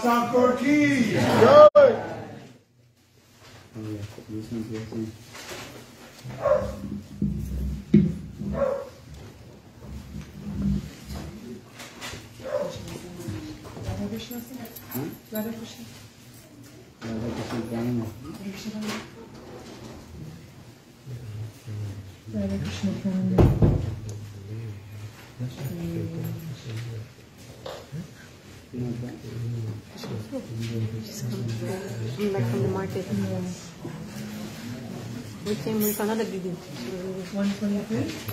Thakur ki jai. Radha Krishna. Back from the market. We came with another video. 123.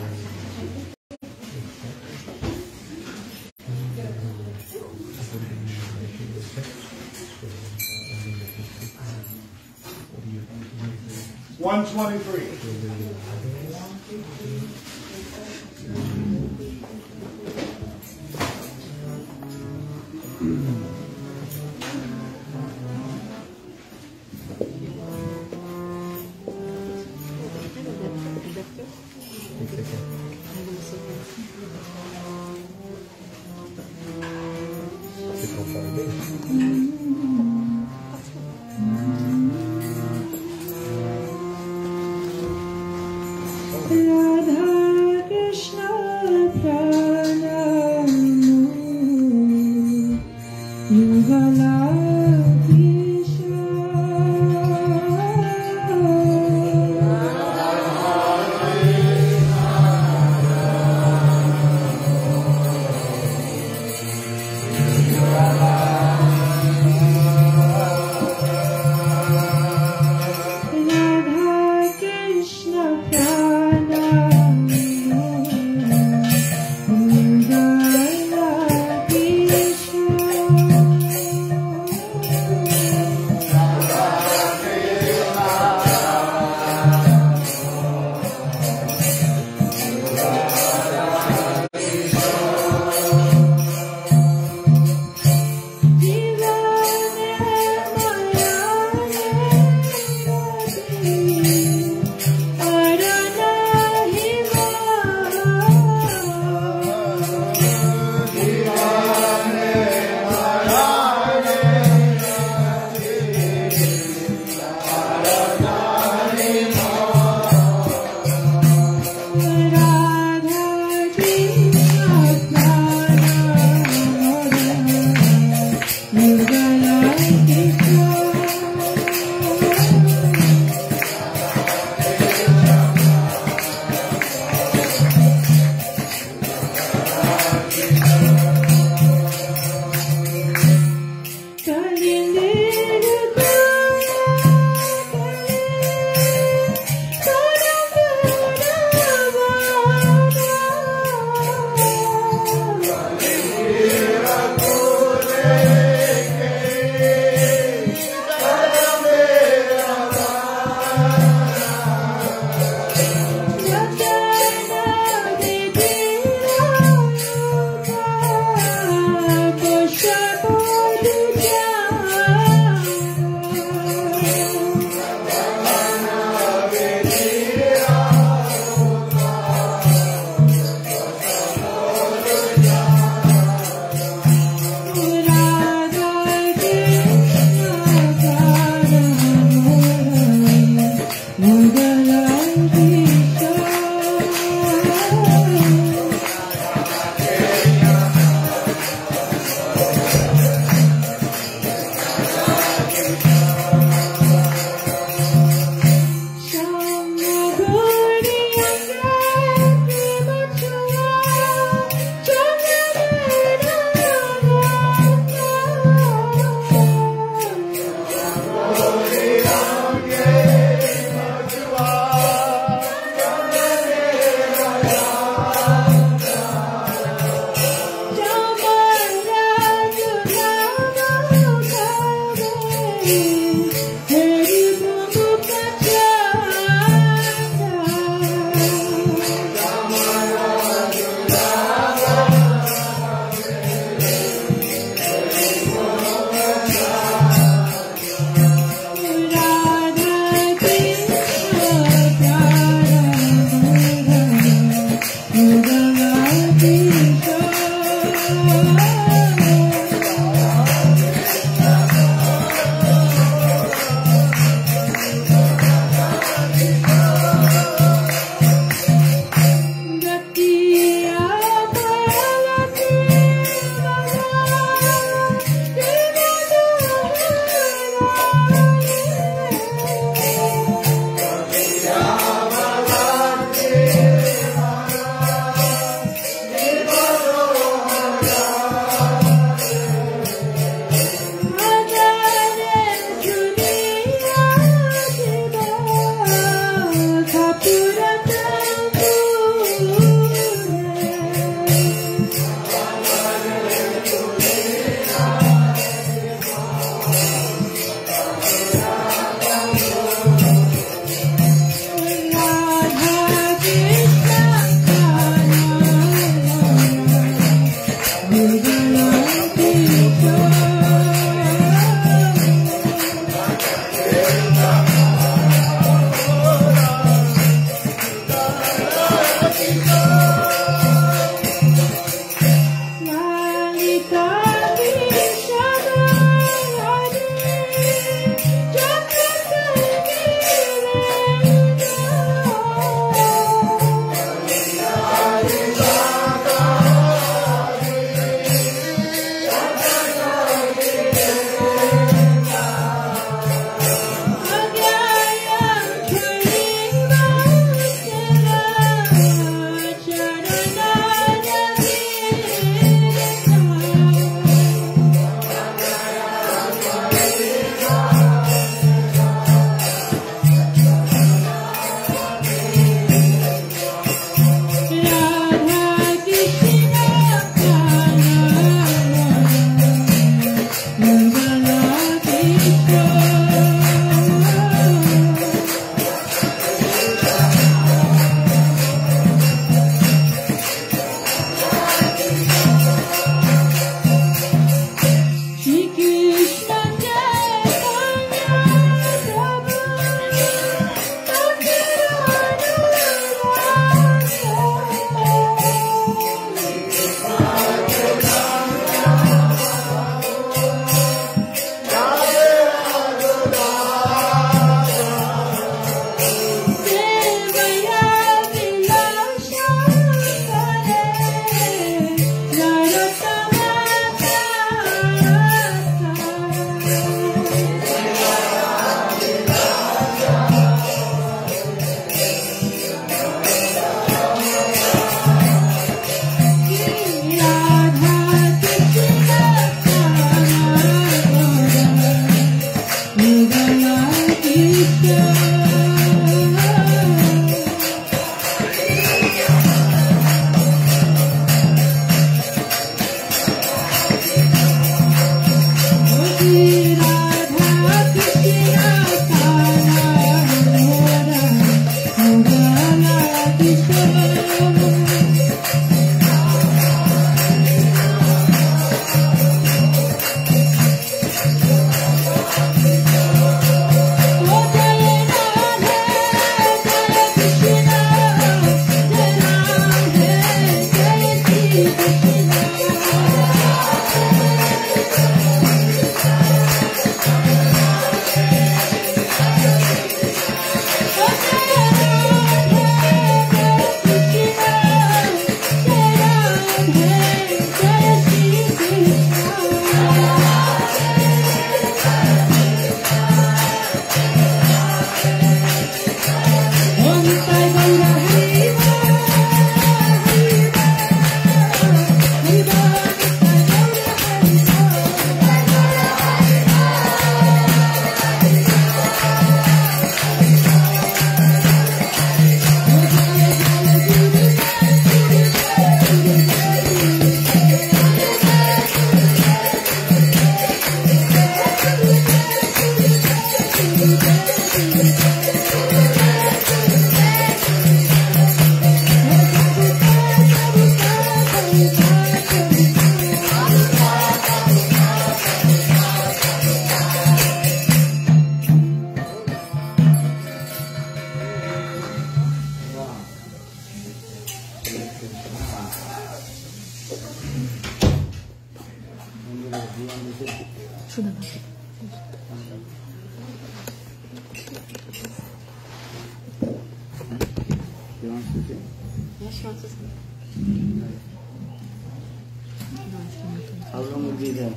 How long will be there?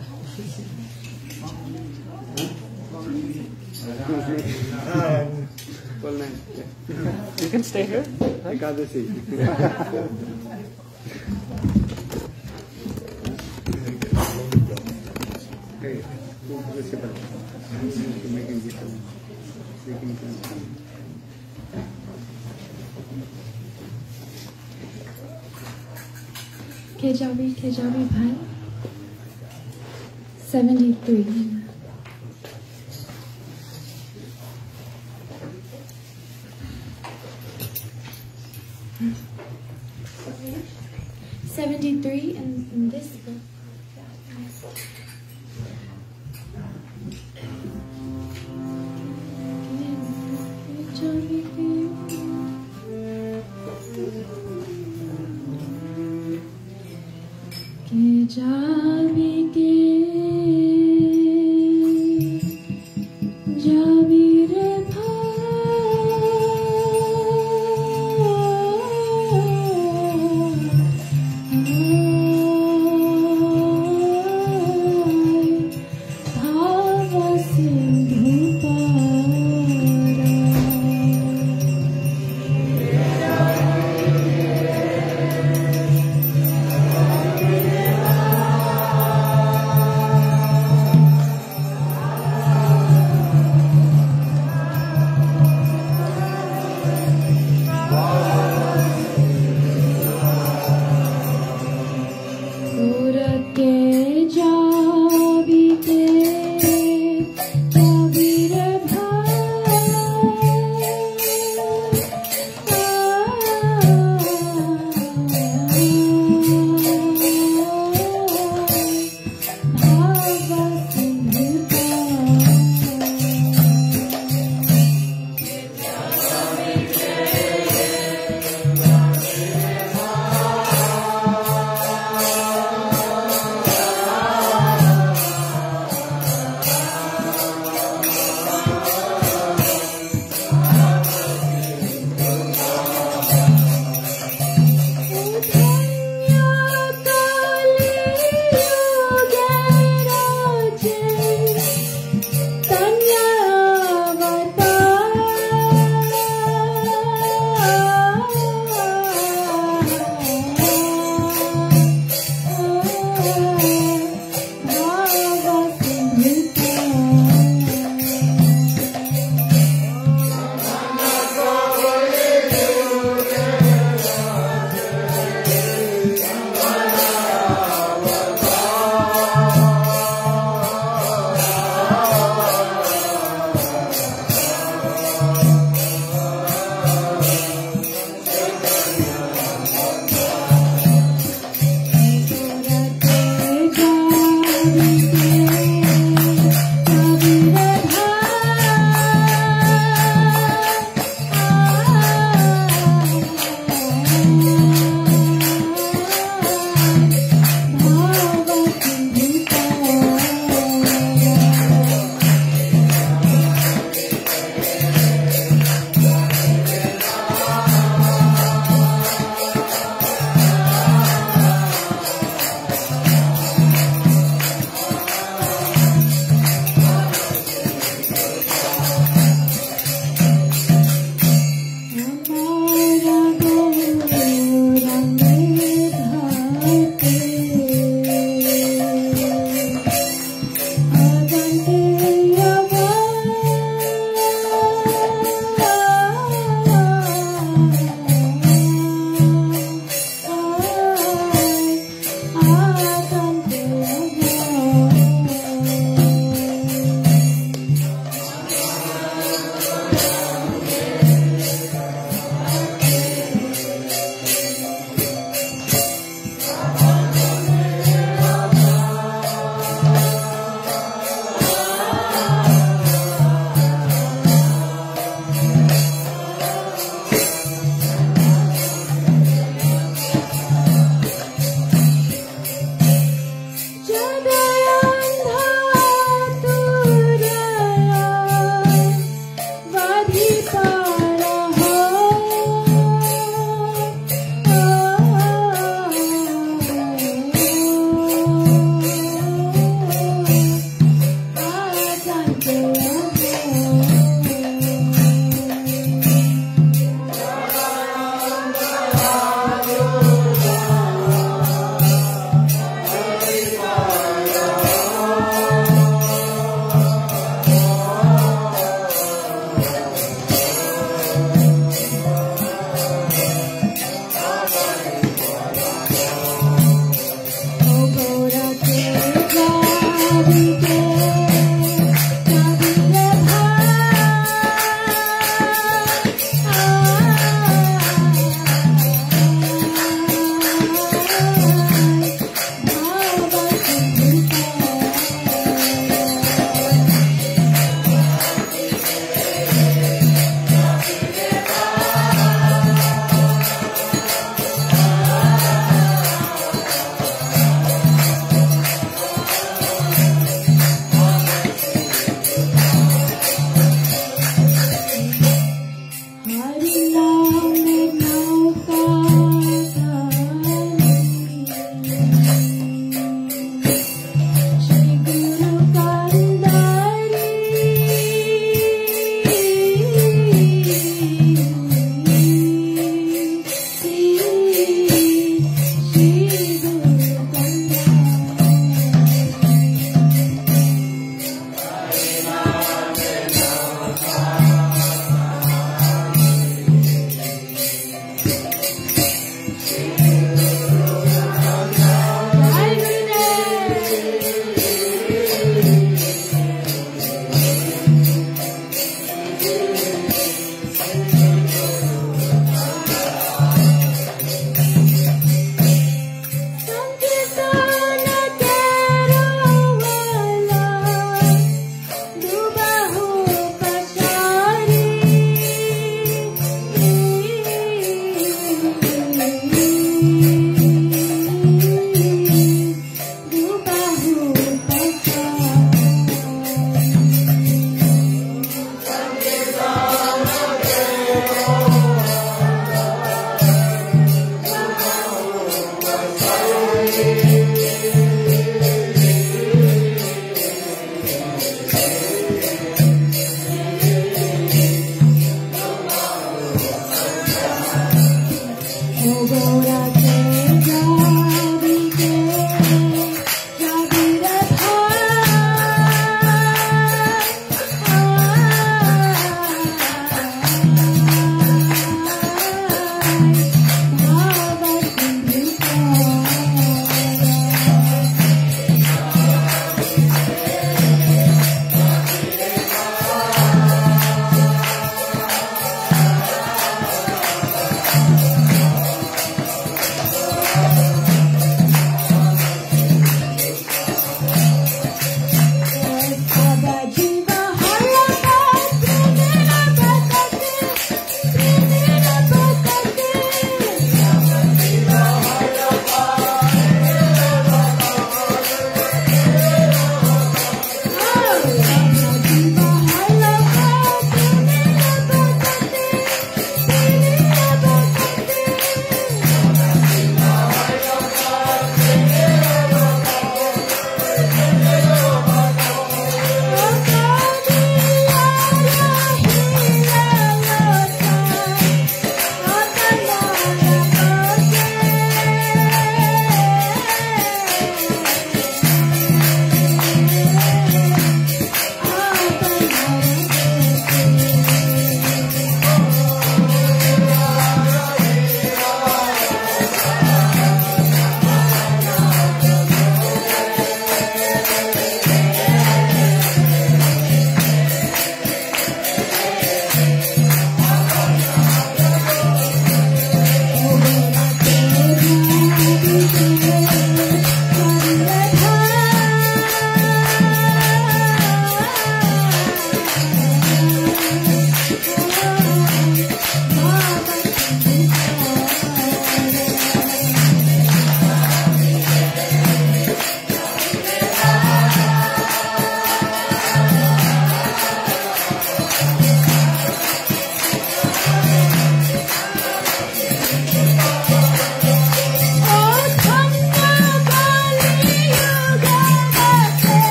Full night. You can stay here. Ekadashi. Hey, Kejavi Bhai 73. In this book. Kejavi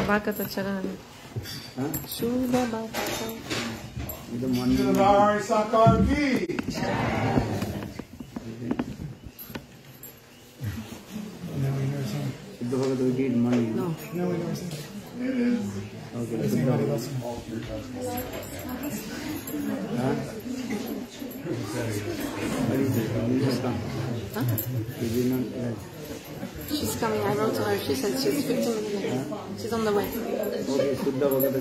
Hari-bhakti-charana. Huh? Shuddha bhakti. In the morning. Hari Sakar ki. Now we never sing. Siddha Bhagavad we did morning. No. No, we never sing. Okay. We sing Hari-bhakti. Huh? What is it? You just come. Huh? You did not like. She's coming. I wrote to her. She said she's 15 minutes late. She's on the way. Okay, Siddha Bhagavad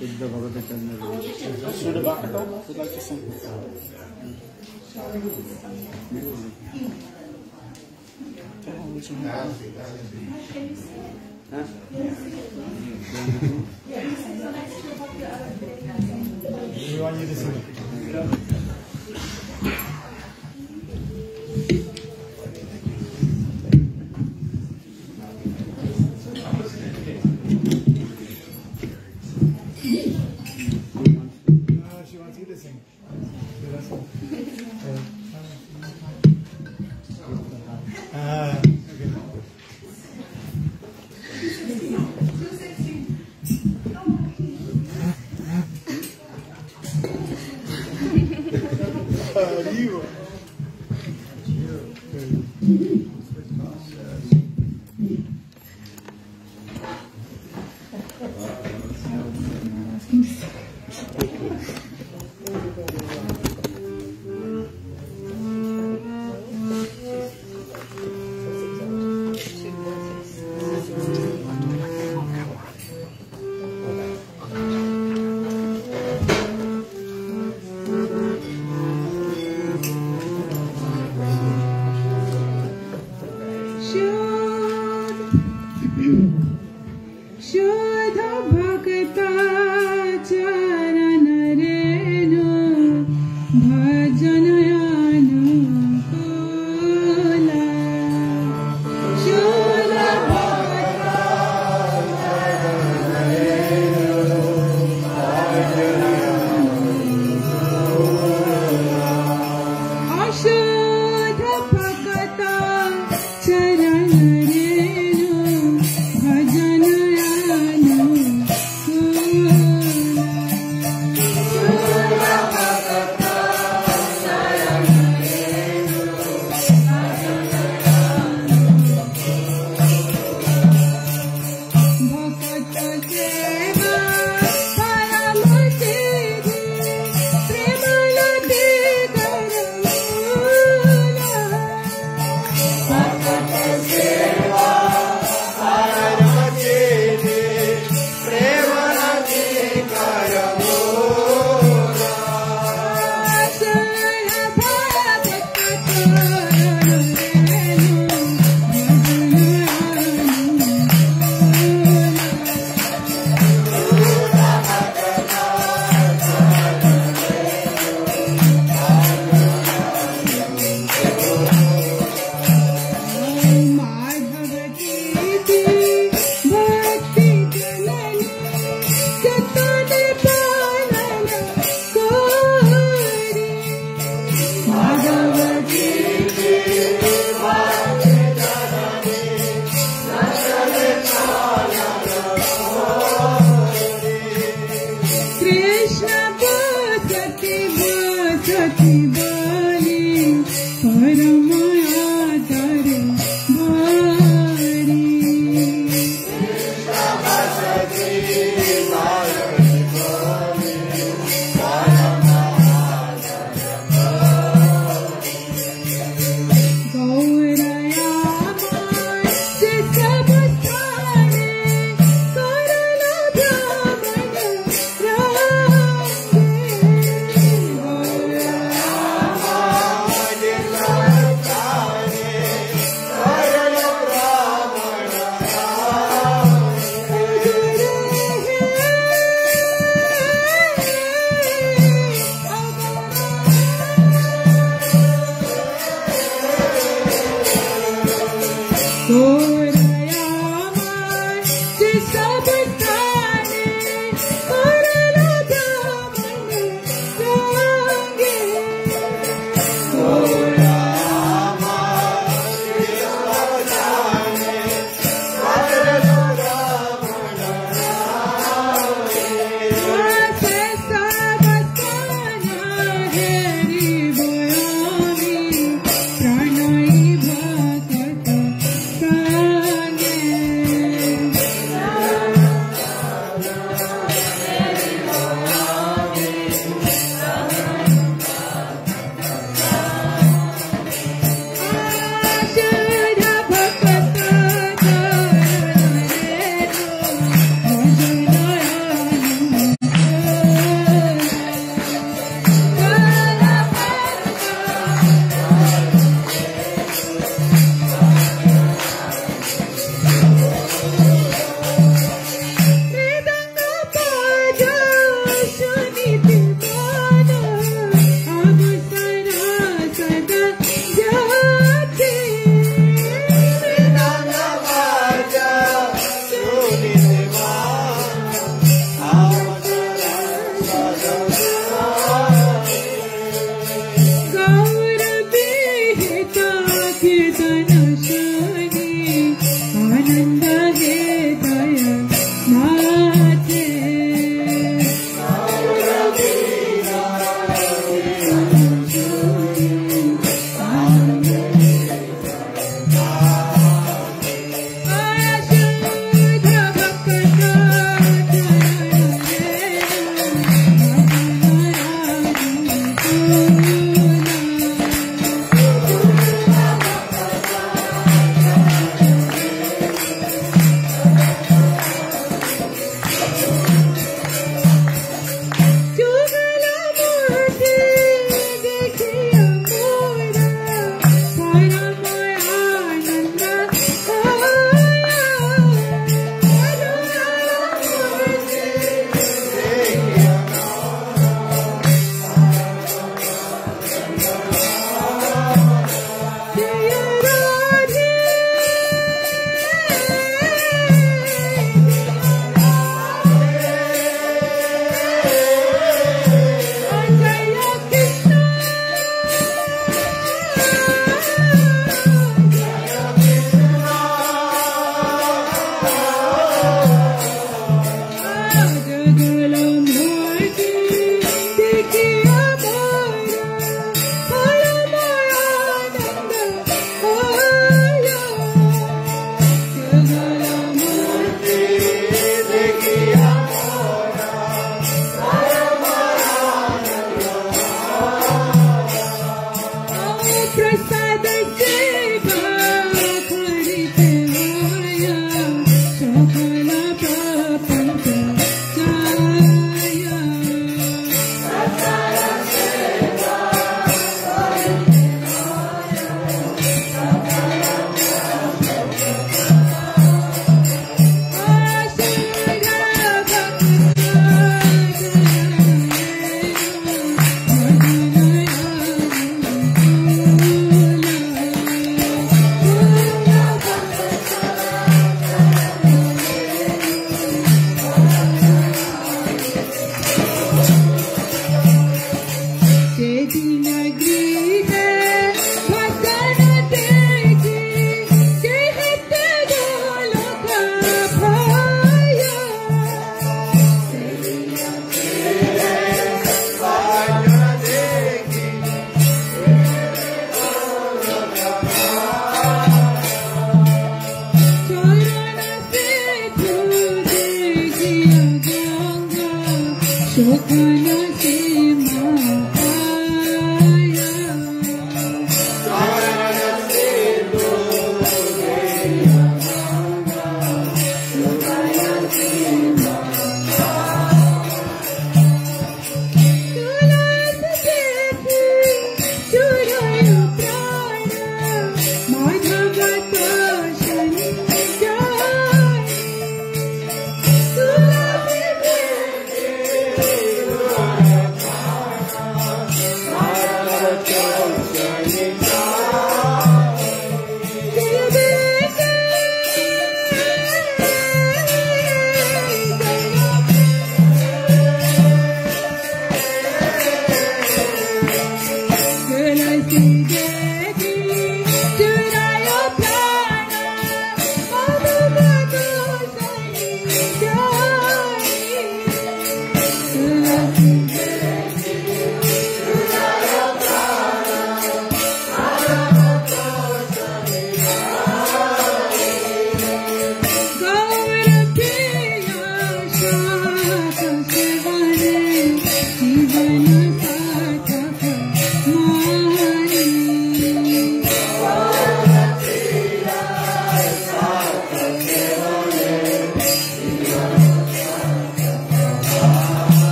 Siddha Bhagavad Srila Bhakta would like to sing. Huh? We want you to sing. No, she wants you to sing. Okay. Sorayama, Jisa Bhakani,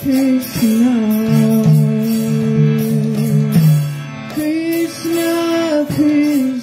Krishna, Krishna.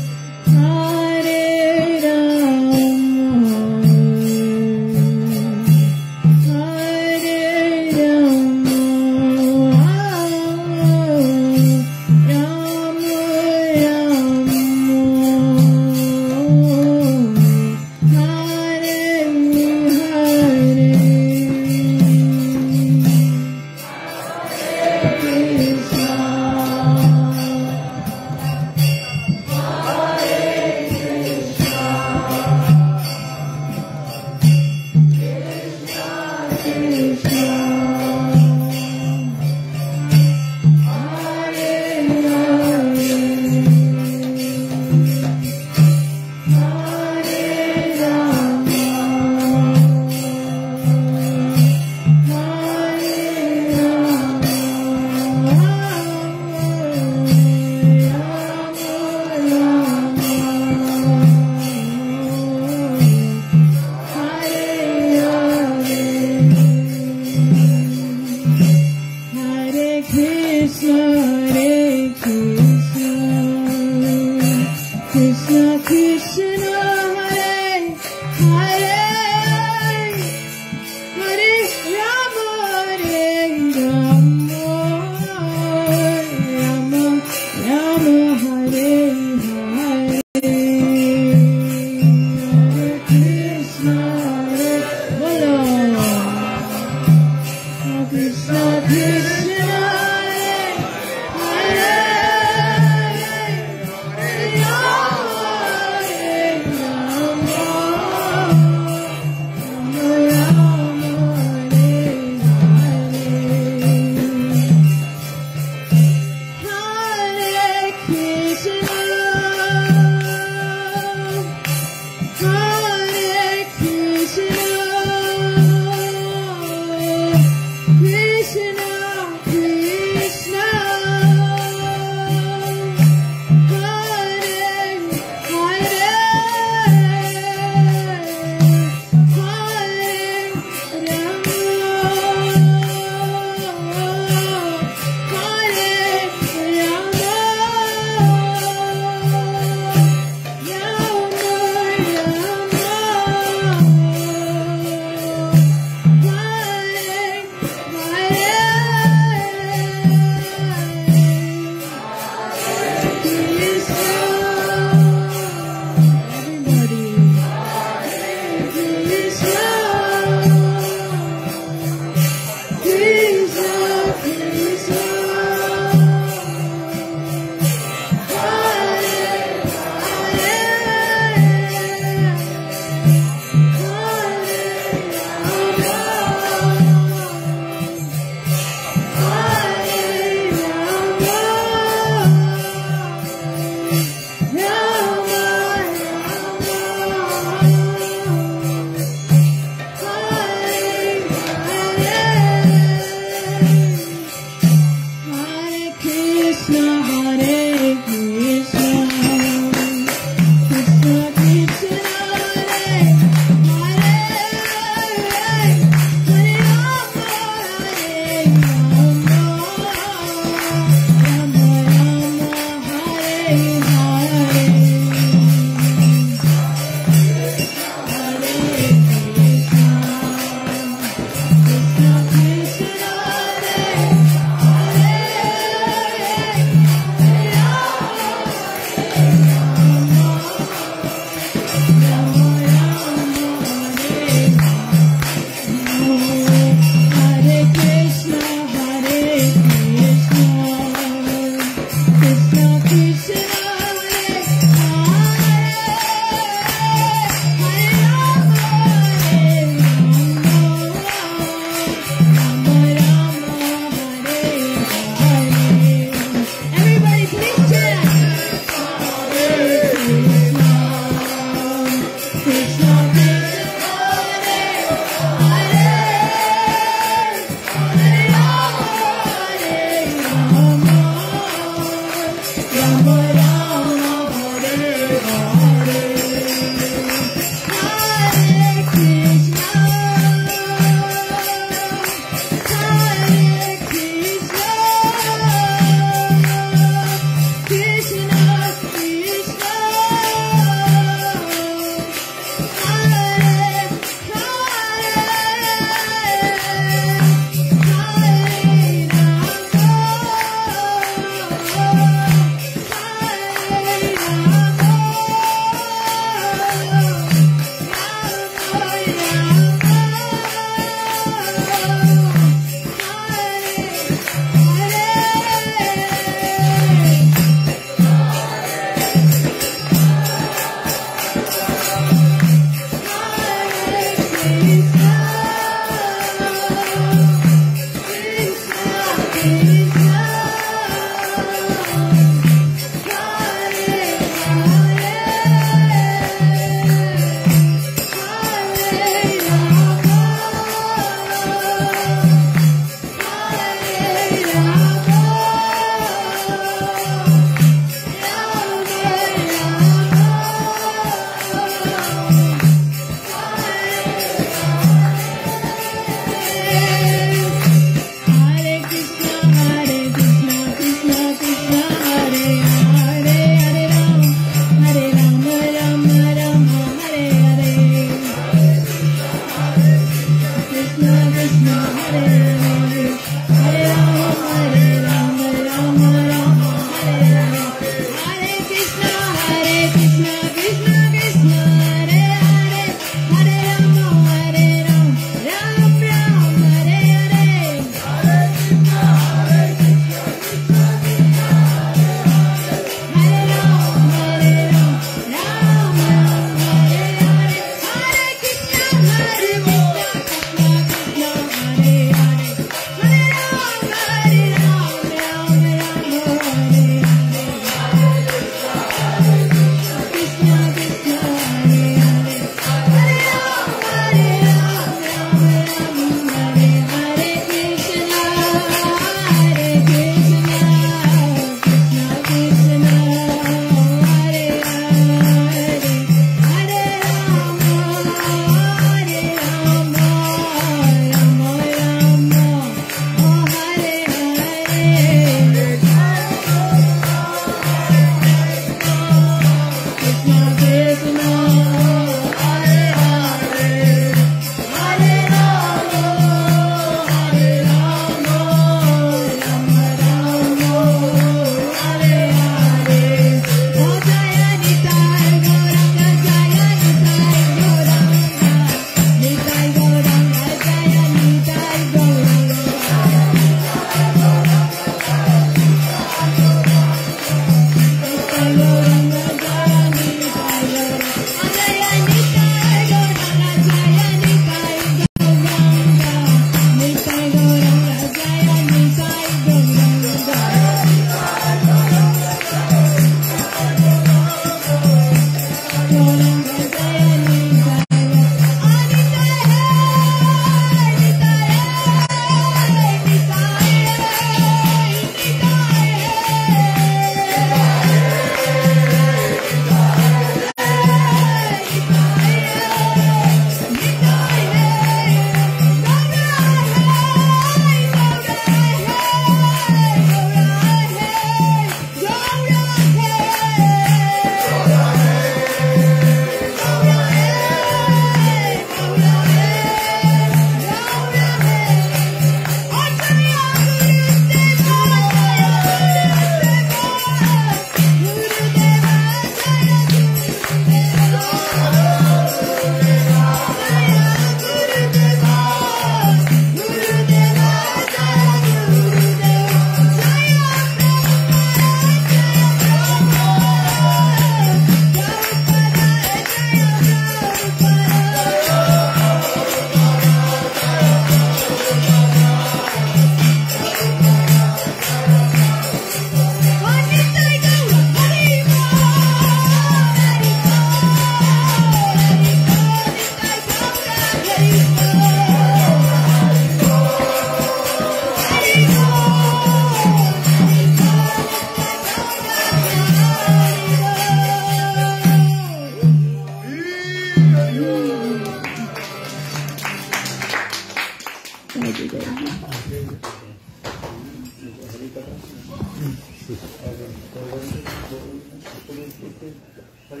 Yeah,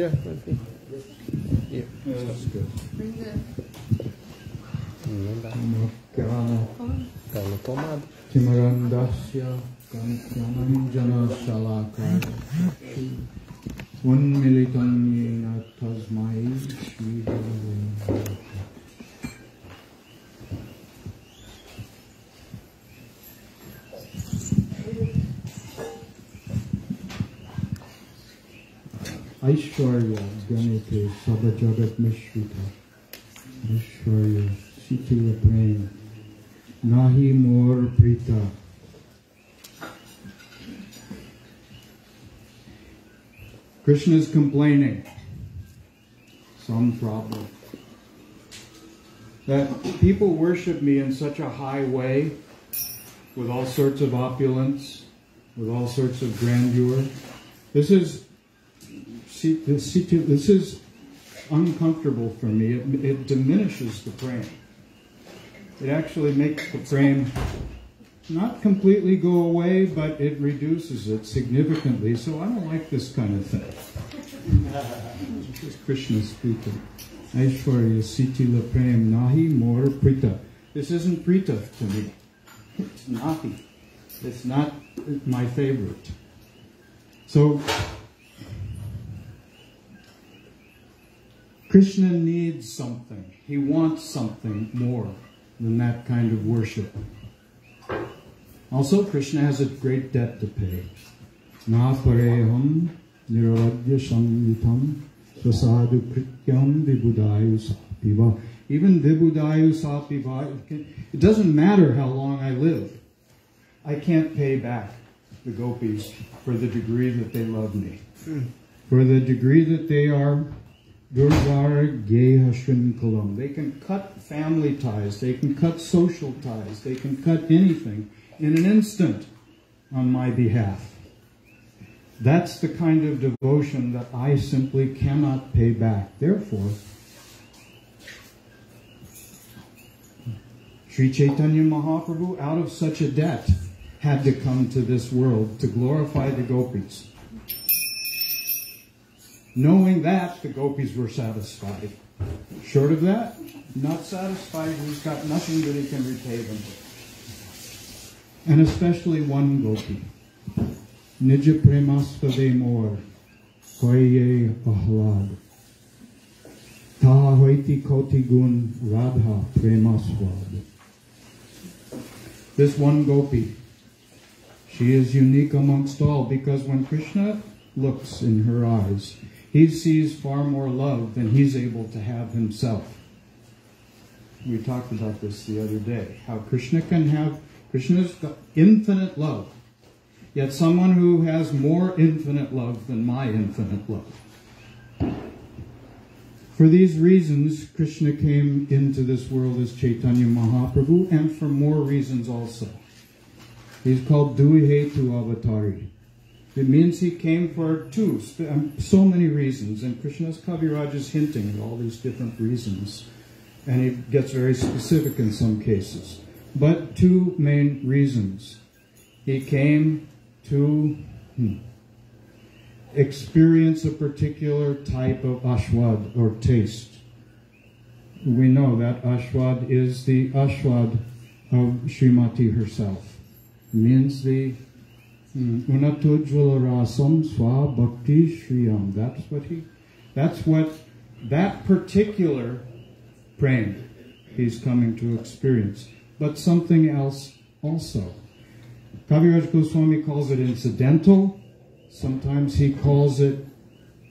I think. Yeah, that's good. Kalau tomado. Timarandasya Kanyananjana Salakaya Unmilitanyena Tasmai Shri Gurave. Aishwarya Ganite Sabajagat Mishrita Aishwarya Sitila Prem Nahi Mor Prita. Krishna is complaining some problem that people worship me in such a high way with all sorts of opulence, with all sorts of grandeur. This is uncomfortable for me. It diminishes the prema. It actually makes the prema not completely go away, but it reduces it significantly. So I don't like this kind of thing. This is Krishna speaking. Aishwarya Sitila Prem Nahi Mor Prita. This isn't Prita to me. It's Nahi. It's not my favorite. So Krishna needs something. He wants something more than that kind of worship. Also, Krishna has a great debt to pay. Na pareham niravadya samyitam prasadu krityam vibudayu sapiva. Even vibudayu sapiva, it doesn't matter how long I live. I can't pay back the gopis for the degree that they love me. For the degree that they are Durvara Geha Shrinkalam. They can cut family ties, they can cut social ties, they can cut anything in an instant on my behalf. That's the kind of devotion that I simply cannot pay back. Therefore, Sri Chaitanya Mahaprabhu, out of such a debt, had to come to this world to glorify the gopis. Knowing that, the gopis were satisfied. Short of that, not satisfied, he's got nothing that he can repay them with. And especially one gopi. Nija premaspade mor, koye ahlad. Taha hoiti koti gun radha premaswad. This one gopi, she is unique amongst all, because when Krishna looks in her eyes, he sees far more love than he's able to have himself. We talked about this the other day, how Krishna's got infinite love, yet someone who has more infinite love than my infinite love. For these reasons, Krishna came into this world as Chaitanya Mahaprabhu, and for more reasons also. He's called Duihetu Avatari. It means he came for so many reasons, and Krishna's Kaviraj is hinting at all these different reasons, and he gets very specific in some cases. But two main reasons. He came to experience a particular type of ashwad, or taste. We know that ashwad is the ashwad of Srimati herself. It means the Unatujvala rasam swa bhakti shriyam. That's what that particular prema he's coming to experience. But something else also. Kaviraj Goswami calls it incidental. Sometimes he calls it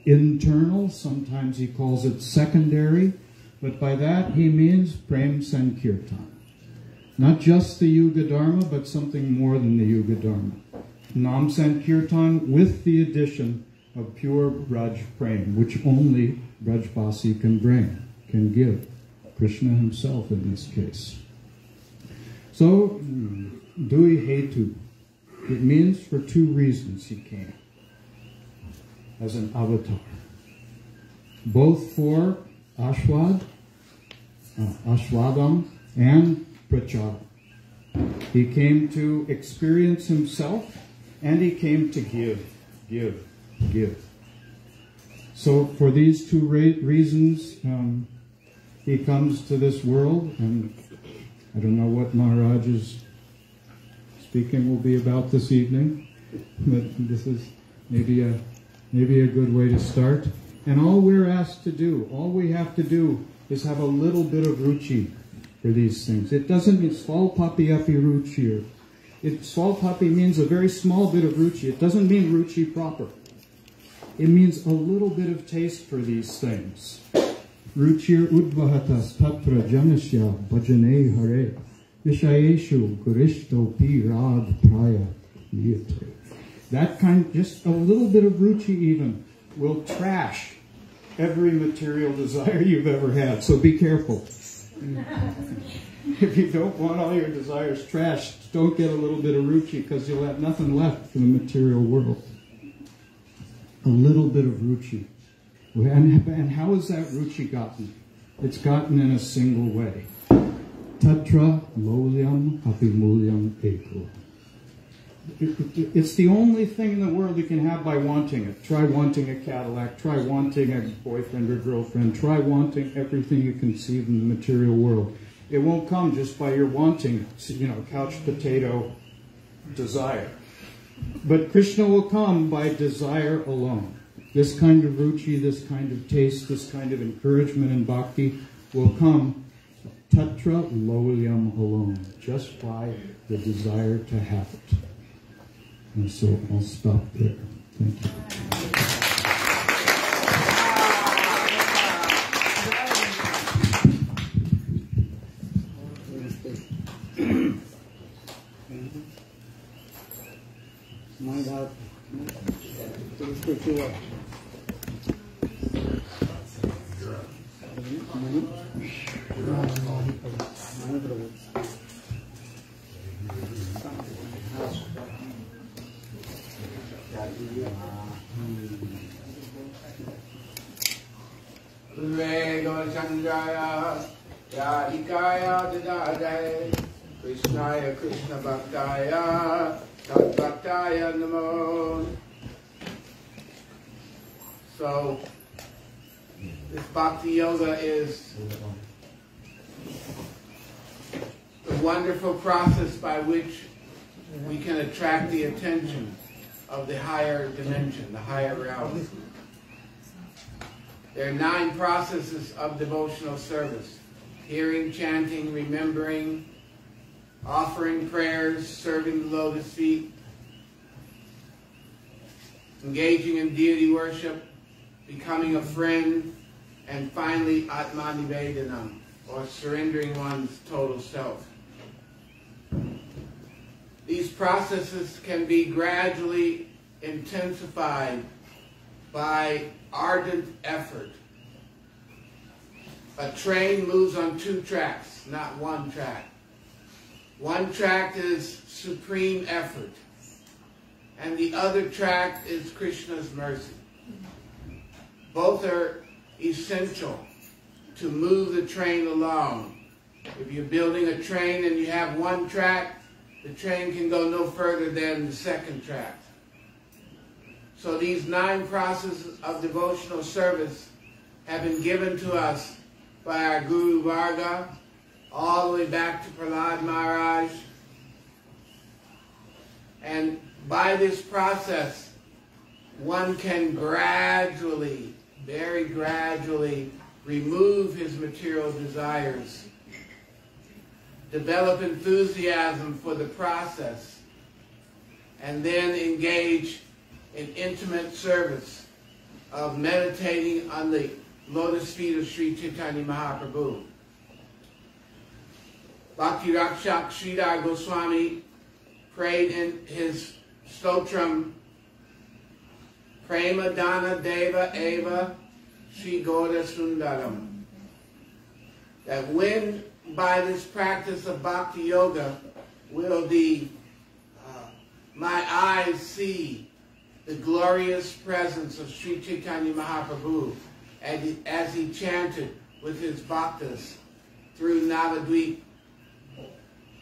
internal. Sometimes he calls it secondary. But by that he means prema-sankirtana. Not just the Yuga Dharma, but something more than the Yuga Dharma. Nam-sankirtan with the addition of pure Braj prema, which only Brajbasi can give. Krishna himself in this case. So, Dui Hetu. It means for two reasons he came. as an avatar, both for Ashwadam and Prachara. He came to experience himself, and he came to give. So for these two reasons, he comes to this world, and I don't know what Maharaj's speaking will be about this evening, but this is maybe a good way to start. And all we're asked to do, all we have to do, is have a little bit of ruchi for these things. It doesn't mean svalpapi api ruchi. Svalpapi means a very small bit of ruchi. It doesn't mean ruchi proper. It means a little bit of taste for these things. Ruchir udvahatas tatra janasya bhajane hare vishayeshu gurishto pi rag praya niyate. That kind, just a little bit of ruchi even, will trash every material desire you've ever had. So be careful. If you don't want all your desires trashed, don't get a little bit of ruchi, because you'll have nothing left for the material world. A little bit of ruchi. And how is that ruchi gotten? It's gotten in a single way. Tatra lolyam apimulyam eko. It's the only thing in the world you can have by wanting it. Try wanting a Cadillac, try wanting a boyfriend or girlfriend, try wanting everything you conceive in the material world. It won't come just by your wanting, couch potato desire. But Krishna will come by desire alone. This kind of ruchi, this kind of taste, this kind of encouragement in bhakti will come tatra lolyam alone, just by the desire to have it. And so I'll stop there. Thank you. My God. Spiritual. Chandraya Yadikaya Didadaya Krishnaya Krishna Bhaktaya Tad-Bhaktaya Namo. So this Bhakti Yoga is the wonderful process by which we can attract the attention of the higher dimension, the higher realm. There are 9 processes of devotional service: hearing, chanting, remembering, offering prayers, serving the lotus feet, engaging in deity worship, becoming a friend, and finally Atmanivedanam, or surrendering one's total self. These processes can be gradually intensified by ardent effort. A train moves on 2 tracks, not 1 track. One track is supreme effort, and the other track is Krishna's mercy. Both are essential to move the train along. If you're building a train and you have 1 track, the train can go no further than the 2nd track. So these 9 processes of devotional service have been given to us by our Guru Varga, all the way back to Prahlad Maharaj. And by this process, one can gradually, very gradually, remove his material desires, develop enthusiasm for the process, and then engage in intimate service of meditating on the lotus feet of Sri Chaitanya Mahaprabhu. Bhakti Rakshak Sridhar Goswami prayed in his stotram, prema-dana deva eva Sri Goda Sundaram, that when by this practice of Bhakti Yoga will my eyes see the glorious presence of Sri Chaitanya Mahaprabhu as he chanted with his bhaktas through Navadvip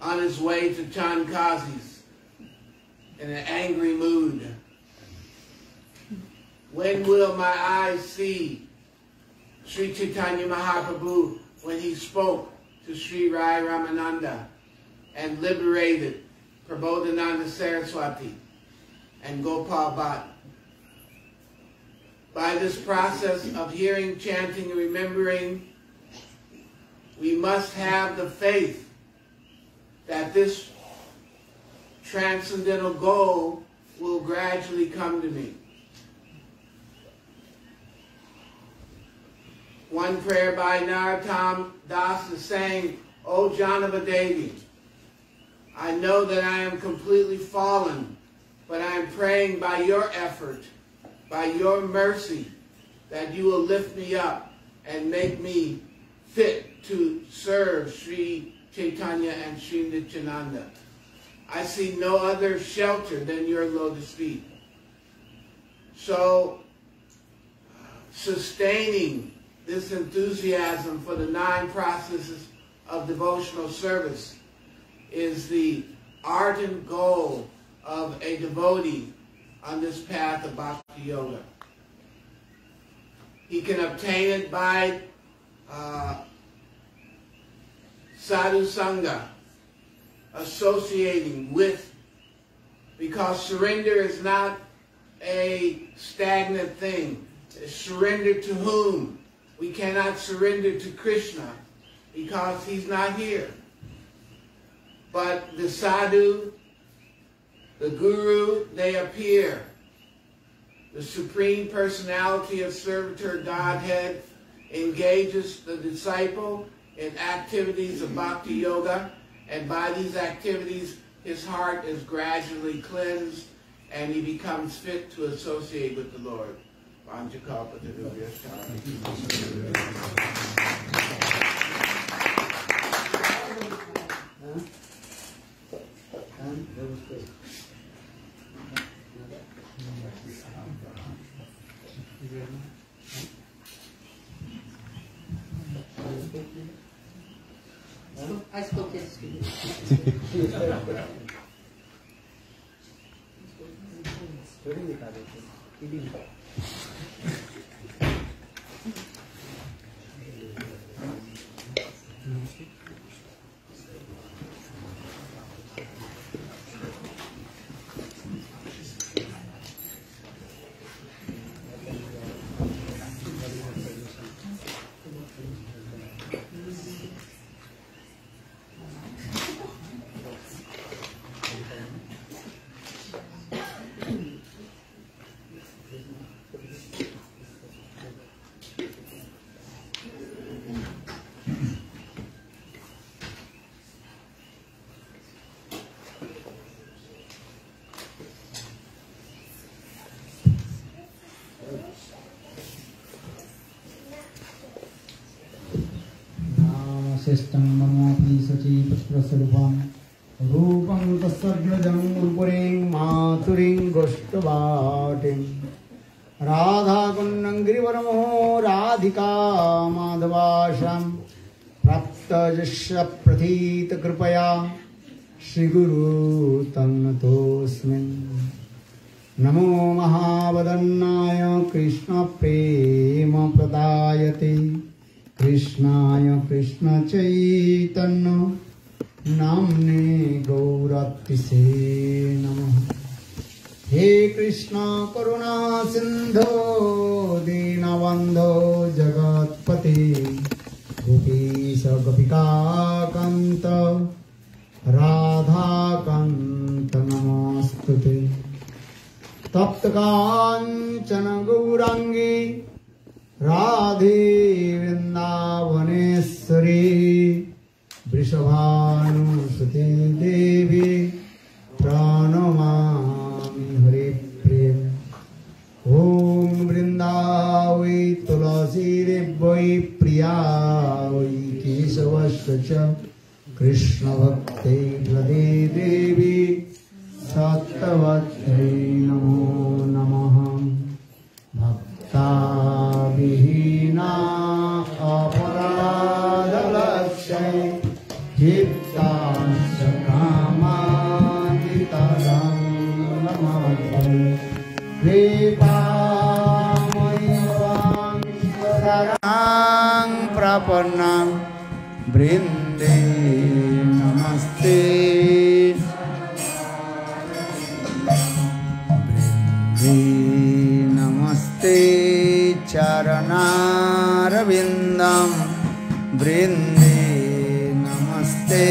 on his way to Chandkazi's in an angry mood. When will my eyes see Sri Chaitanya Mahaprabhu when he spoke to Sri Rai Ramananda and liberated Prabodhananda Saraswati and Gopal Bhatt? By this process of hearing, chanting, and remembering, we must have the faith that this transcendental goal will gradually come to me. One prayer by Narottam Das is saying, O Janava Devi, I know that I am completely fallen, but I am praying by your effort, by your mercy, that you will lift me up and make me fit to serve Sri Chaitanya and Sri Nityananda. I see no other shelter than your lotus feet. So, sustaining this enthusiasm for the 9 processes of devotional service is the ardent goal of a devotee on this path of Bhakti Yoga. He can obtain it by sadhu sangha, associating with, because surrender is not a stagnant thing. Surrender to whom? We cannot surrender to Krishna because he's not here. But the sadhu, the guru, they appear. The Supreme Personality of Servitor Godhead engages the disciple in activities of Bhakti Yoga, and by these activities his heart is gradually cleansed and he becomes fit to associate with the Lord. I spoke yesterday. System Mamapi Sachi Prasalupam Rupam Tasarjam Upuring Maturing Goshtavatim Radha Kunnangrivaramo Radhika Madhavasham Prapta Jasya Prathita Kripaya Shri Guru Tannatosmin Namo Mahavadannaya Krishna Prema Pradayate Krishnaya Krishna Chaitanya Namne Gauratise Namaha. He Krishna Karuna Sindho Dinabandho Jagatpati Gopisa Gopika Kanta Radha Kanta Namastute Tapta Kanchana Gaurangi Radhe Vrindavaneshwari Vrishabhanusuti Devi Pranamami Hari Prem Om Vrindavi Tulasi Devai Priyavai Kesavasya Krishna Bhakti Radhe Devi Sattvatai Namo Namo Purnam Brinde Namaste Brinde Namaste Charanarvindam Brinde Namaste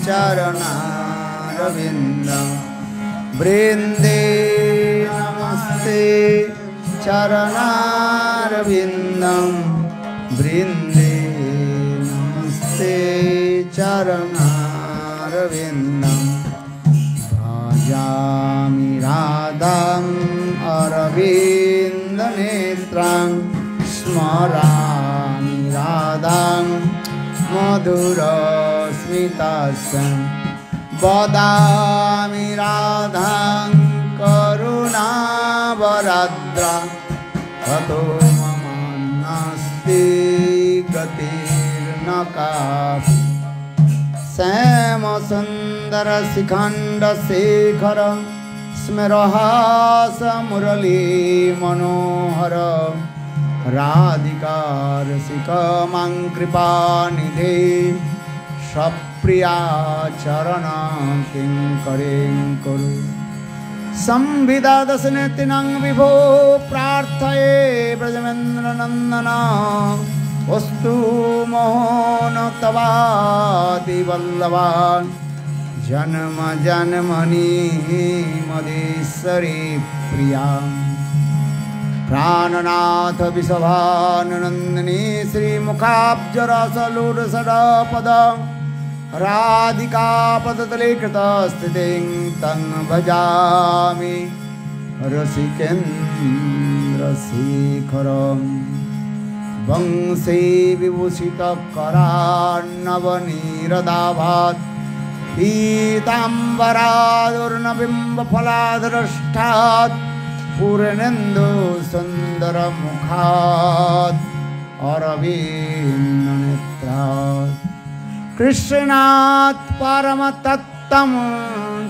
Charanarvindam Brinde Namaste Charanarvindam Brinde Namaste Charanarvindam Bhajami Radham Aravindanetram Smarami Radham Madhura Smitasam Vadami Radham Karuna Varadra Tato Mama Nasti Gatir Nakapi Sama Sundara Sikhanda Sekhara Smirahasa Murali Manohara Radhika Rasika Mangkripa Nidhe Shapriya Charana Kinkaring Kuru Samvida Dasanetinang Vibho Prarthaye Brajamendra Nandana Vastu Mohana Tavati Vallavan Janma Janmani Madesari Priyam Prananatha Visabhanandani Sri Mukhabjarasa Lodasada Padam Radhika Padatale Krita Stiting Tang Bhajami Rasikendra Sikharam Vangse Vibhushita Karanavaniradabhat Pitambaradur-nabimba phaladhrashtat Puranendu Sundara Mukhat Aravindanetrat Krishnat paramatattam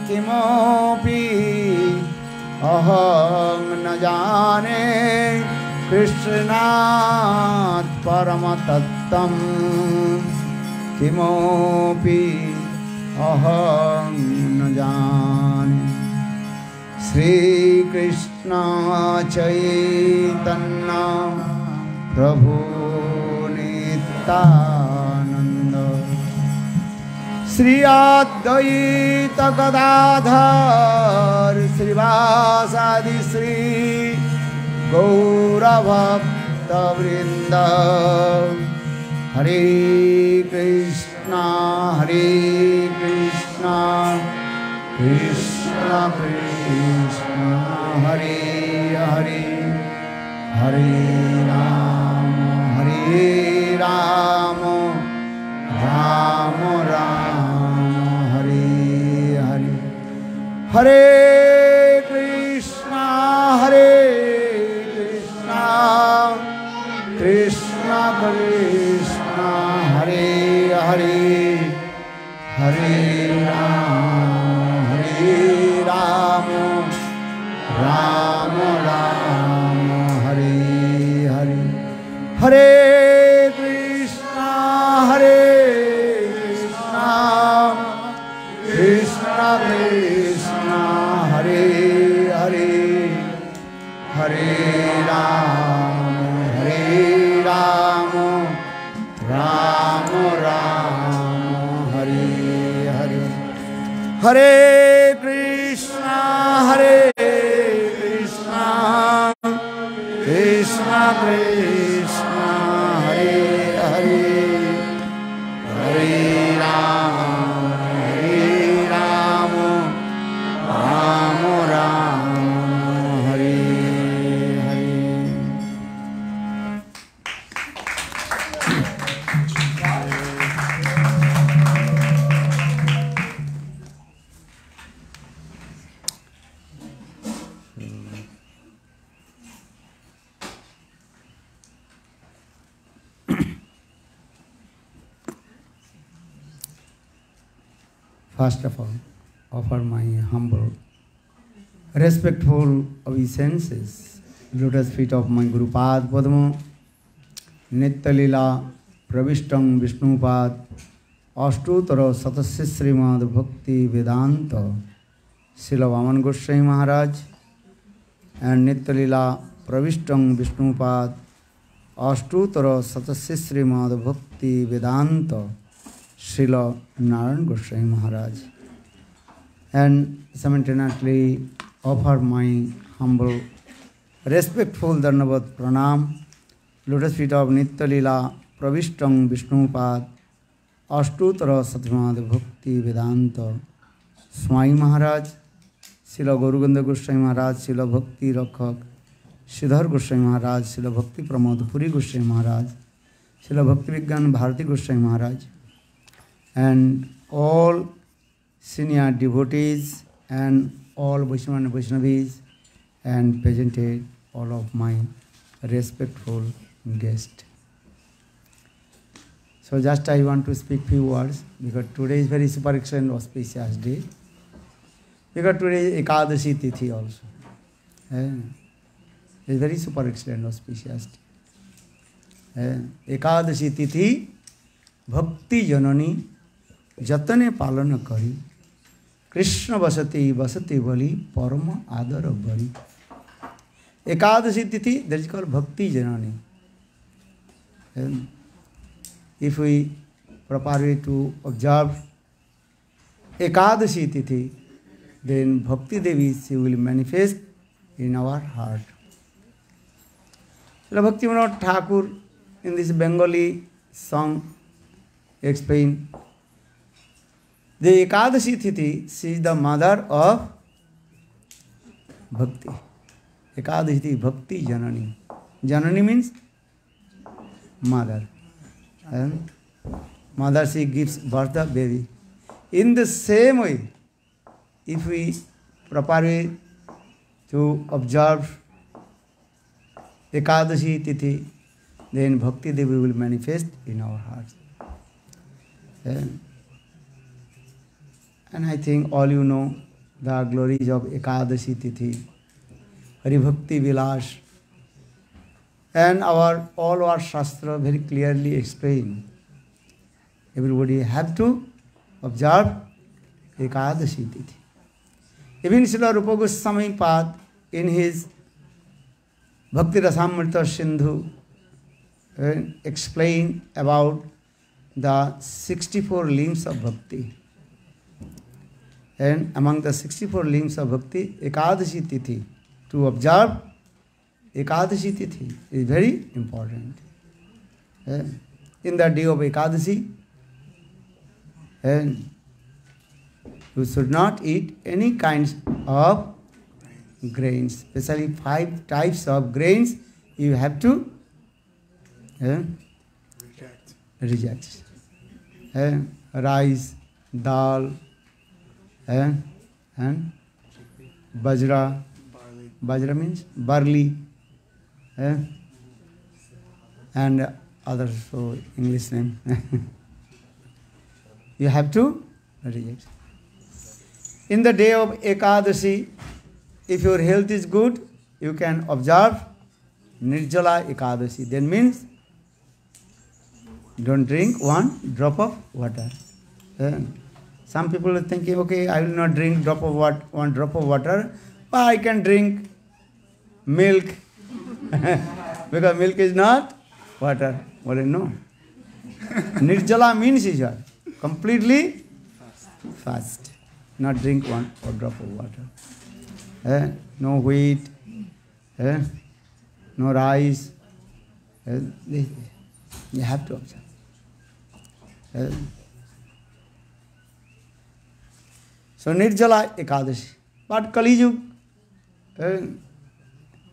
kimopi aham na jane Krishnat paramatattam kimopi aham na jane Sri Krishna Chaitanya Prabhu Nityananda Sri Advaita Gadadhar Srivasa Thakura Gaura Bhakta Vrinda Hare Krishna Krishna Krishna Hare Hare Hare Rama Rama Rama Hare Hare Hare Krishna Krishna Krishna Hare Hare Hare Rama Rama Rama Hare Hare Hare Krishna Krishna Krishna Hare Hare Hare Rama Rama Rama Hare Hare Hare Krishna Krishna Krishna Hare Hare Hare Rama Rama Rama Hare Hare First of all, offer my humble, respectful obeisances, lotus feet of my Guru Pad Padma, Nitya Lila Pravishtam Vishnupad Ashtutara Satasya Srimad Bhakti Vedanta Srila Vaman Goswami Maharaj and Nitya Lila Pravishtam Vishnupad Ashtutara Satasya Srimad Bhakti Vedanta Srila Narayan Goswami Maharaj. And simultaneously offer my humble, respectful Dhanavad Pranam, lotus feet of Nitya Lila Pravishtam Vishnupad Ashtutara Satimad Bhakti Vedanta Swami Maharaj, Srila Gauruganda Goswami Maharaj, Srila Bhakti Rakhak Siddhar Goswami Maharaj, Srila Bhakti Pramod Puri Goswami Maharaj, Srila Bhakti Vigyan Bharati Goswami Maharaj, and all senior devotees and all Vaishnava and Vaishnavis, and presented all of my respectful guests. So just I want to speak few words because today is very super excellent auspicious day. Because today is Ekadashi-tithi also. It's very super excellent auspicious day. Ekadashi-tithi bhakti-janani jatane palana kari Krsna vasati vasati bali parama adara bali. Ekadashi-tithi, that is called bhakti-janani. If we proper way to observe Ekadashi-tithi, then Bhakti Devi, she will manifest in our heart. Srila Bhakti Vinod Thakur in this Bengali song explained, the Ekadashi-tithi, she is the mother of Bhakti. Ekadashi-tithi, bhakti-janani. Janani means mother. And mother, she gives birth to baby. In the same way, if we properly to observe Ekadashi-tithi, then Bhakti Devi will manifest in our hearts. And I think all you know the glories of Ekadashi-tithi, Hari-bhakti Vilasa, and all our Shastra very clearly explain. Everybody have to observe Ekadashi-tithi. Even Srila Rupa Goswami Pad in his Bhakti Rasamrita Sindhu explain about the 64 limbs of Bhakti. And among the 64 limbs of Bhakti, Ekadashi-tithi, to observe Ekadashi-tithi is very important. In the day of Ekadashi, and you should not eat any kinds of grains, especially 5 types of grains you have to reject. Rice, dal, and bajra. Bajra means barley, and other so English name. You have to reject. In the day of Ekadashi, if your health is good, you can observe Nirjala Ekadashi. That means don't drink 1 drop of water. Some people are thinking, okay, I will not drink 1 drop of water, but I can drink milk because milk is not water. Well, no. Nirjala means is completely fast. Not drink 1 drop of water. No wheat, no rice. You have to observe. So Nirjala Ekadashi. But Kali Yuga,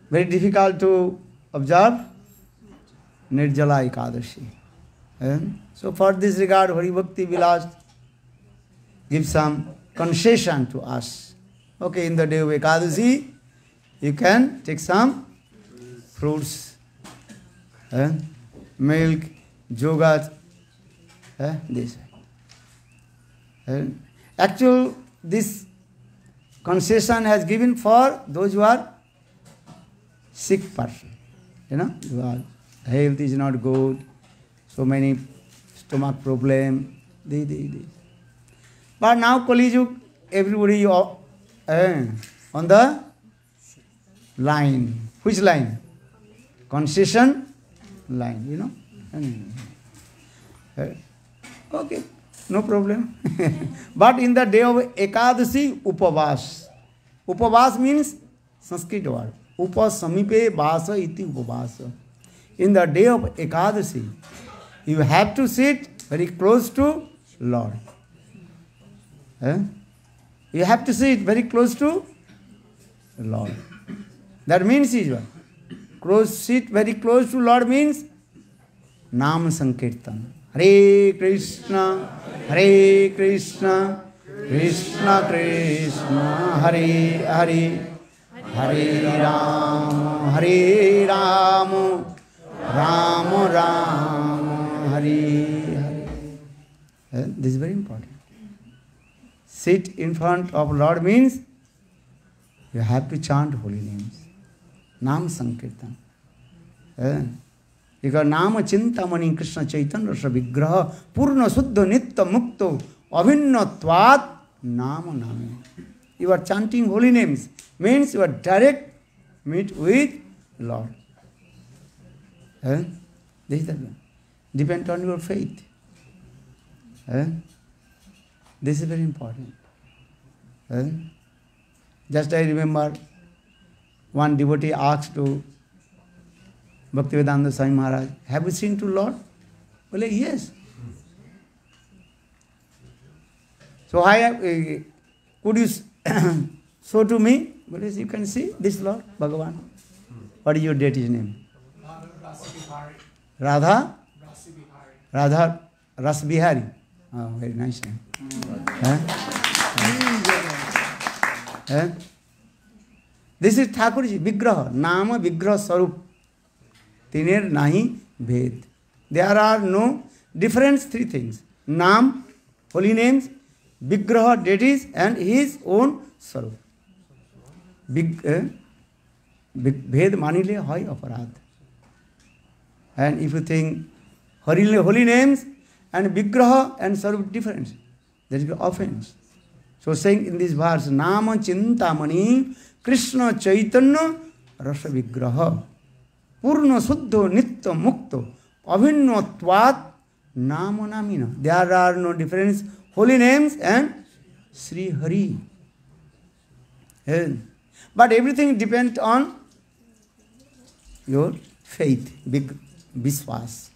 very difficult to observe Nirjala Ekadashi. So for this regard, Hari-bhakti Vilasa gives some concession to us. Okay, in the day of Ekadashi, you can take some fruits, milk, yogurt, this. Actually, this concession has given for those who are sick person. Who are health is not good, so many stomach problem. But now Kali Yuga, everybody on the line. Which line? Concession line, you know. Okay, no problem. But in the day of Ekadashi, Upavas. Upavas means Sanskrit word. Upa samipe vasa iti upavasa. In the day of Ekadashi, you have to sit very close to Lord. You have to sit very close to Lord. That means sit very close to Lord means nama-sankirtana. Hare Krishna, Hare Krishna, Krishna Krishna, Hare Hare, Hare Rama, Hare Rama, Rama Rama, Hare Hare. This is very important. Sit in front of Lord means you have to chant holy names. Nama-sankirtana. Because nama-chintamani Krishna Chaitanya Rasa Vigraha Purna Suddha Nitya Mukto Avinnatvat nama-nami. You are chanting holy names. Means you are direct meet with Lord. This is the depend on your faith. This is very important. Just I remember one devotee asked to Bhaktivedanta Swami Maharaj, have you seen to Lord? Well, yes. So could you show to me? Well, you can see this Lord, Bhagavan. What is your deity's name? Radha? Radha Rasbihari. Oh, very nice name. This is Thakurji, Vigraha, Nama Vigraha Sarup. Tiner nahi bhed. There are no difference, three things. Nam, holy names, Vigraha, deities, and his own Sarup. Bhed manile hoy aparad. And if you think holy names and Vigraha and Sarup difference, that is offence. So saying in this verse, Nama Chintamani Krishna Chaitanya Rasa Vigraha Purna Suddho Nitya Mukto Avinnatvat Nama Namina. There are no difference. Holy names and Sri Hari. But everything depends on your faith, big Viswas.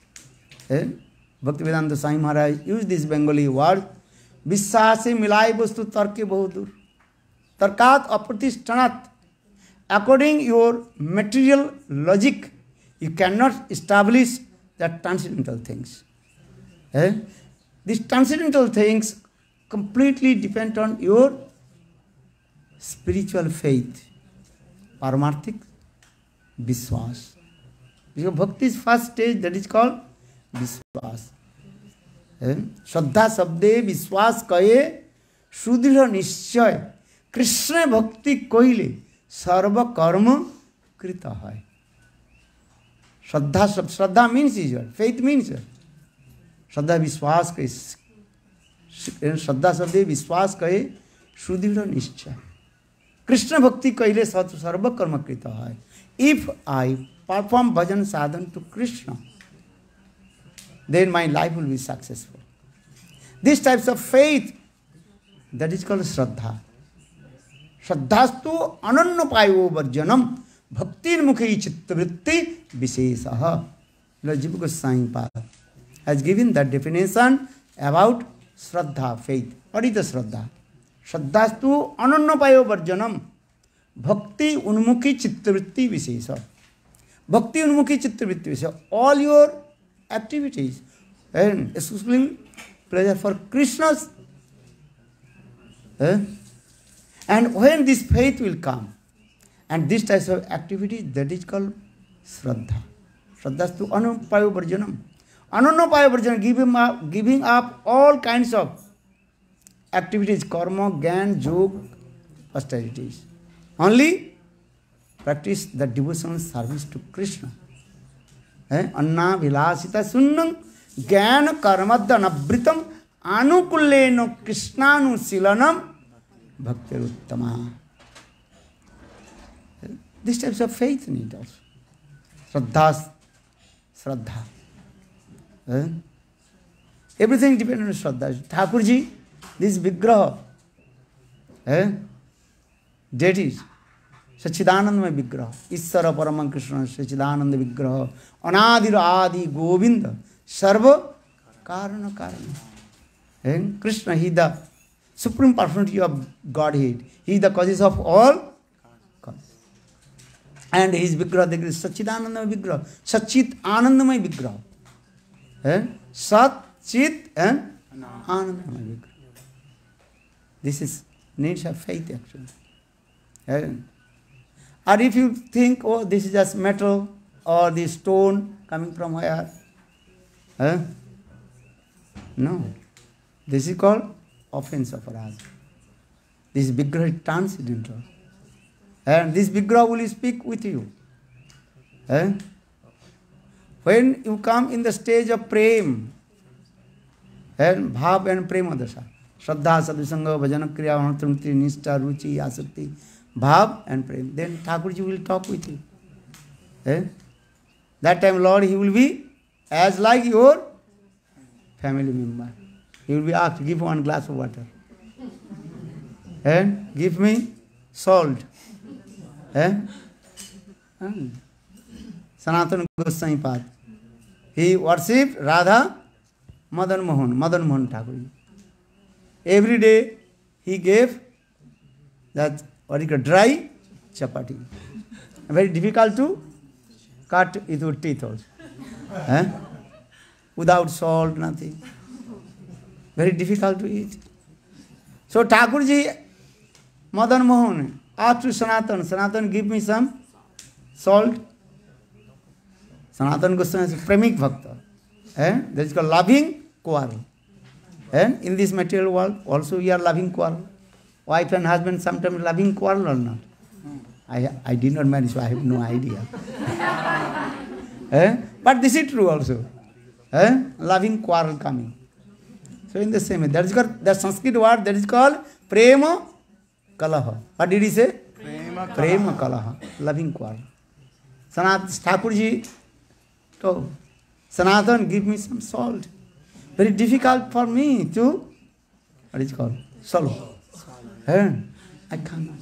Bhaktivedanta Swami Maharaj used this Bengali word, Vishwase milai vastu tarke bahudur. Tarkat apratishthanat. According your material logic, you cannot establish the transcendental things. These transcendental things completely depend on your spiritual faith. Paramarthik Viswas. Because Bhakti's first stage, that is called Viswas. Shraddha sabde Viswas kaye Sudhira Nishchay Krishna Bhakti koile Sarva Karma Krita hai. Shraddha means faith means Shraddha Viswas kaye Shraddha sabde Viswas kaye Sudhira Nishchay Krishna Bhakti kaile Sarva Karma Krita hai. If I perform bhajan sadhan to Krishna, then my life will be successful. These types of faith, that is called Shraddha. Shraddhastu anannapayo varjanam bhaktir mukhi chittavritti visesaha. Lord Jiva Goswami has given that definition about Shraddha, faith. What is the Shraddha? Shraddhastu anannapayo varjanam bhakti unmukhi chittavritti visesa. Bhakti unmukhi chittavritti visesa. All your activities and exclusively pleasure for Krishna's. And when this faith will come, and this type of activity, that is called Shraddha. Shraddha to Anupayo Varjanam. Anupayo Varjanam, giving up all kinds of activities, karma, gyan, yoga, austerities. Only practice the devotional service to Krishna. Anna vilasita sunnam Jnana karmadhanavritam anukulleno Krishnanusilanam bhaktiruttama. These types of faith need also. Shraddha. Everything depends on Shraddha. Thakurji, this Vigraha, deities, sat-cid-ananda Vigraha, Isara Paramam Krishna, sat-cid-ananda Vigraha, Anadira Adi Govinda, Sarva Karana Karana. Krishna, he is the supreme personality of Godhead. He is the causes of all causes. And his Vigraha, there is sat-cid-ananda Vigraha, sat-cid-anandamay Vigraha. Sat-cid and anandamay Vigraha. This is needs of faith actually. Or if you think, oh, this is just metal or the stone coming from where? No. This is called offence of Radha. This Vigraha is transcendental. And this Vigraha will speak with you. When you come in the stage of prem, and bhav and prema-dasa, Shraddha, sadhusanga, bhajana, kriya, anutramiti, nishta, ruchi, asakti, bhav and prem, then Thakurji will talk with you. That time Lord, he will be as like your family member. He will be asked, give one glass of water. And give me salt. Sanatana Gosvami Pad. He worshipped Radha Madana-Mohana Thakurji. Every day he gave that what you call dry chapati. Very difficult to cut it with teeth also. Without salt, nothing. Very difficult to eat. So Thakurji Madana-Mohana asked to Sanatana, give me some salt. Sanatana Goswami is a premic bhakta. That is called loving quarrel. And in this material world, also we are loving quarrel. Wife and husband sometimes loving quarrel or not. I did not marry, so I have no idea. But this is true also. Loving quarrel coming. So in the same way, that is called, the Sanskrit word that is called prema-kalaha. What did he say? Prema-kalaha. Loving quarrel. Thakurji told, Sanatana, give me some salt. Very difficult for me to, what is it called? Swallow. I cannot.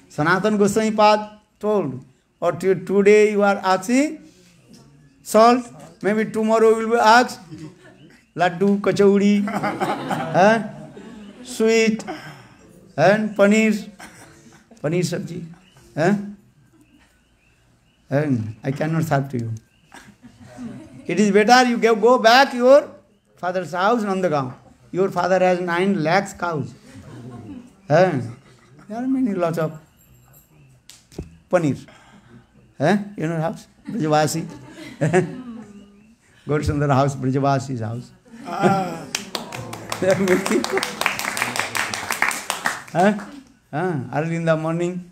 Sanatana Goswami Pad told, or today you are asking salt, maybe tomorrow you will be asked laddu, kachauri, sweet, and paneer sabji. And I cannot serve to you. It is better you go back to your father's house in Nandagaon. Your father has 9 lakhs cows. There are many lots of paneer. You know house? Brijavasi. Go to some other house, Brijavasi's house. They are milking. Early in the morning,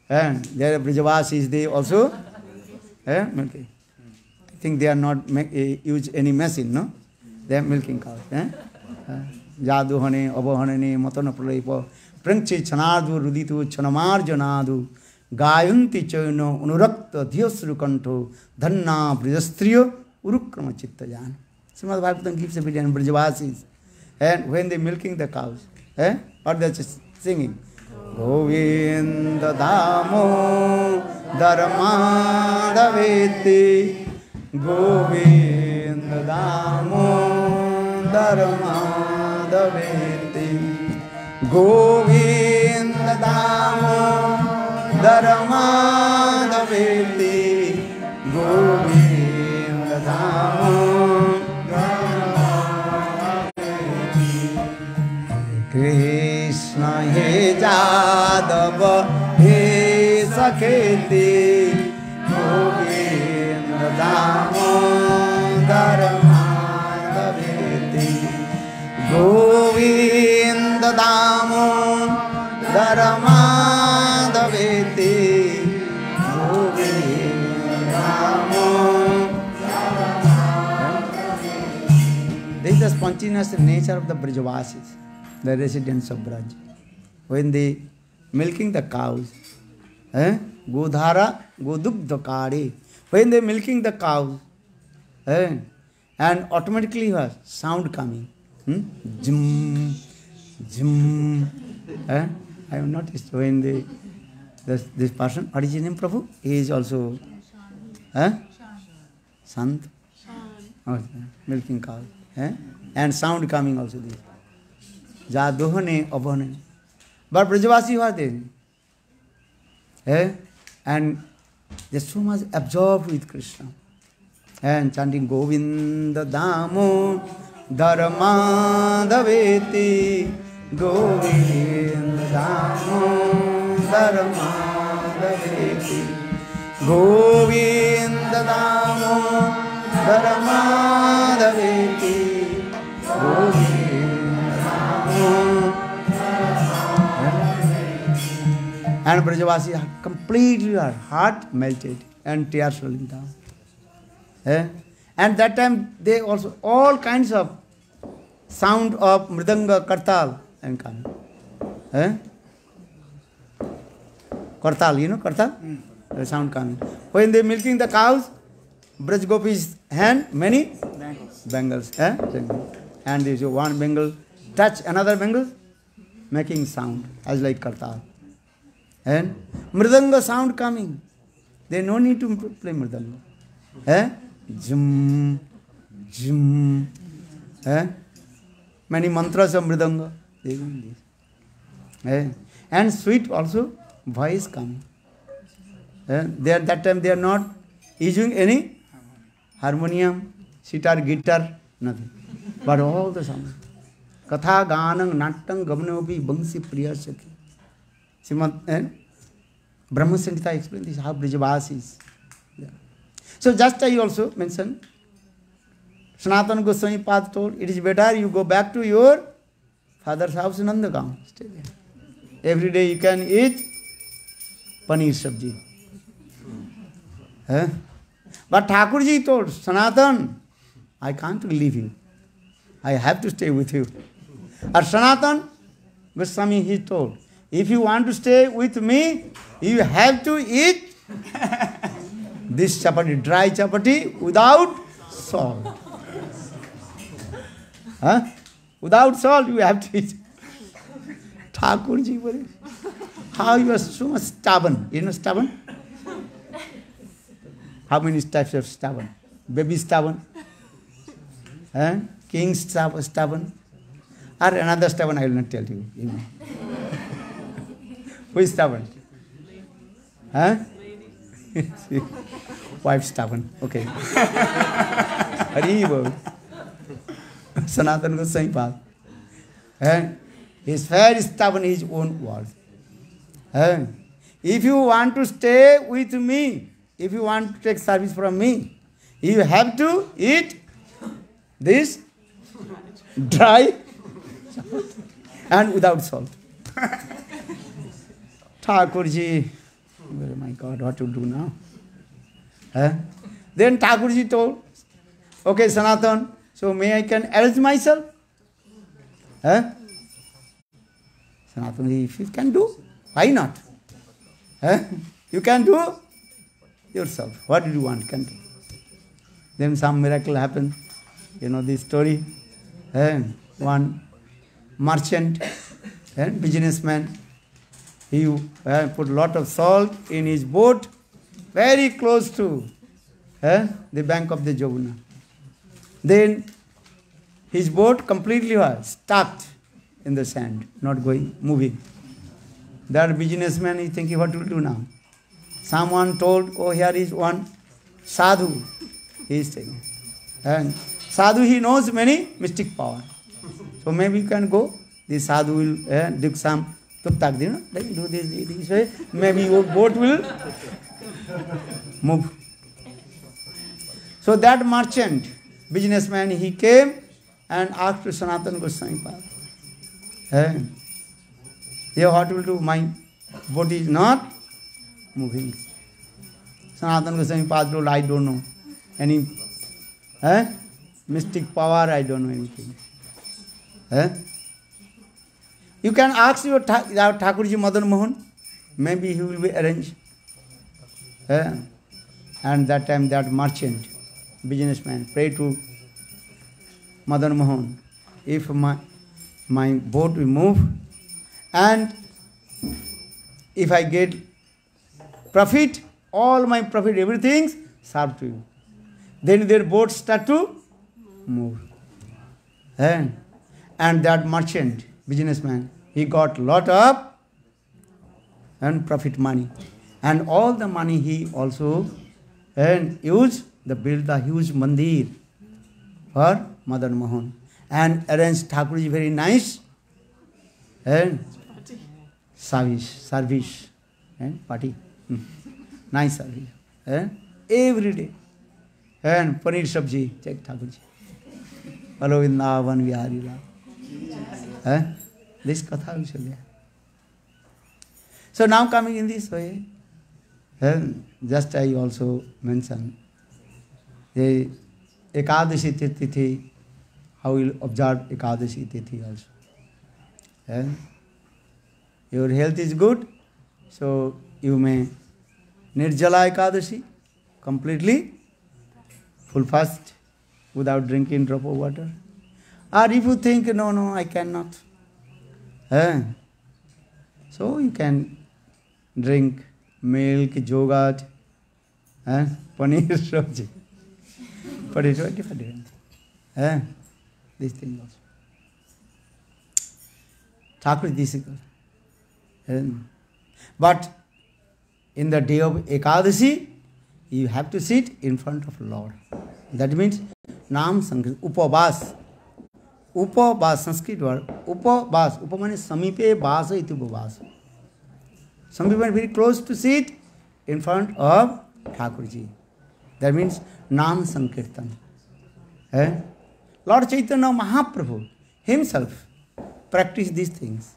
there are Brijavasis, they also milking. I think they are not use any machine, no? They are milking cows. Jadu hane, abohanane, matana pralepa, pranchi chanadu, ruditu, chanamar janadu, gayanti chono, unurakta, dhyasrukanto, dhanna, brijastriyo, urukrama chitta jana. Srimad Bhagavatam gives a video on Brijavasis. And when they milking the cows, what they are just singing? Govinda Damo Dharmadaveti Govinda Damo Dharmadaveti Govinda Damo Dharmadaveti Govinda Damo Krishna he Jadava he Sakheti Govinda Damodar Madhaveti Govinda Damodar Madhaveti Govinda Damodar spontaneous nature of the Brajavasis, the residents of Braj. When they milking the cows, Godhara, Godugdhakare, when they milking the cows, and automatically sound coming. Jum, jum. I have noticed when this person, what is his name, Prabhu? He is also Sant. Milking cows. And sound coming also this. Jadohane, abhane. But Brajavasi was there. And they are so much absorbed with Krishna. And chanting Govinda Damo Dharmadaveti Govinda Damo Dharmadaveti Govinda Damo Dharmadaveti Govinda Damo. And Brajavasi completely her heart melted and tears rolling down. And that time they also all kinds of sound of mridanga, kartal and coming. Kartal, you know kartal? The sound coming. When they milking the cows, Braj Gopi's hand, many bangles. And this one bangle touch another bangle, making sound as like kartal. And mridanga sound coming. They no need to play mridanga. Jum, jum. Many mantras of mridanga. They doing this. And sweet also voice coming. They are, that time they are not using any harmonium, sitar, guitar, nothing. But all the sound. Katha, ganang, nattang, gamanobi, bangsi, priya, sakhi. Brahma Samhita explained this, how Brajavasi is. So just I also mentioned, Sanatana Gosvami Pad told, it is better you go back to your father's house in Nandagaon. Stay there. Every day you can eat paneer sabji. But Thakurji told, Sanatan, I can't leave you. I have to stay with you. Or Sanatana Goswami, he told, if you want to stay with me, you have to eat this chapati, dry chapati, without salt. Without salt, you have to eat. Thakurji, how you are so much stubborn. You know stubborn? How many types of stubborn? Baby stubborn? King stubborn? Or another stubborn, I will not tell you. You know. Who is stubborn? Wife stubborn. Okay. Hari-bhakti. Sanatana Goswami Pad. He is very stubborn in his own world. If you want to stay with me, if you want to take service from me, you have to eat this dry and without salt. Thakurji, oh my God, what to do now? Then Thakurji told, okay, Sanatan, so may I can arrange myself? Sanatan, if you can do, why not? You can do yourself. What do you want? Can do. Then some miracle happened. You know this story. One merchant and businessman, he put a lot of salt in his boat very close to the bank of the Jamuna. Then his boat completely was stuck in the sand, not going, moving. That businessman is thinking, what will do now? Someone told, oh, here is one sadhu. He is taking. And sadhu, he knows many mystic power. So maybe you can go. The sadhu will do some tuktak, you know, like do this way. Maybe your boat will move. So that merchant, businessman, he came and asked to Sanatana Goswami Pad. Yeah, what will do? My boat is not moving. Sanatana Goswami Pad I don't know. Any mystic power, I don't know anything. Eh? You can ask your Thakurji Madan Mohan, maybe he will be arranged. Eh? And that time that merchant, businessman, pray to Madan Mohan, if my boat will move and if I get profit, all my profit, everything serve to you. Then their boats start to move. And that merchant, businessman, he got lot of and profit money. And all the money he also used to build the huge mandir for Madan Mohan. And arranged Thakurji very nice and service and party. Nice service. Every day. And paneer sabji, check Thakurji. Hello in Navan Vihari Lal. This katha will show you. So now coming in this way, just I also mentioned the Ekadashi-tithi, how you observe Ekadashi-tithi also. Your health is good, so you may Nirjala Ekadashi, completely full fast, without drinking drop of water. Or if you think, no, I cannot. So you can drink milk, yogurt, paneer sabji. But it's very different. This thing also. Thakur is difficult. But in the day of Ekadashi, you have to sit in front of Lord. That means nama-sankirtana, upavas. Upavas, Sanskrit word. Upavas. Upa means samipe vasa iti upavas. Some people are very close to sit in front of Thakurji. That means nama-sankirtana. Lord Chaitanya Mahaprabhu himself practiced these things.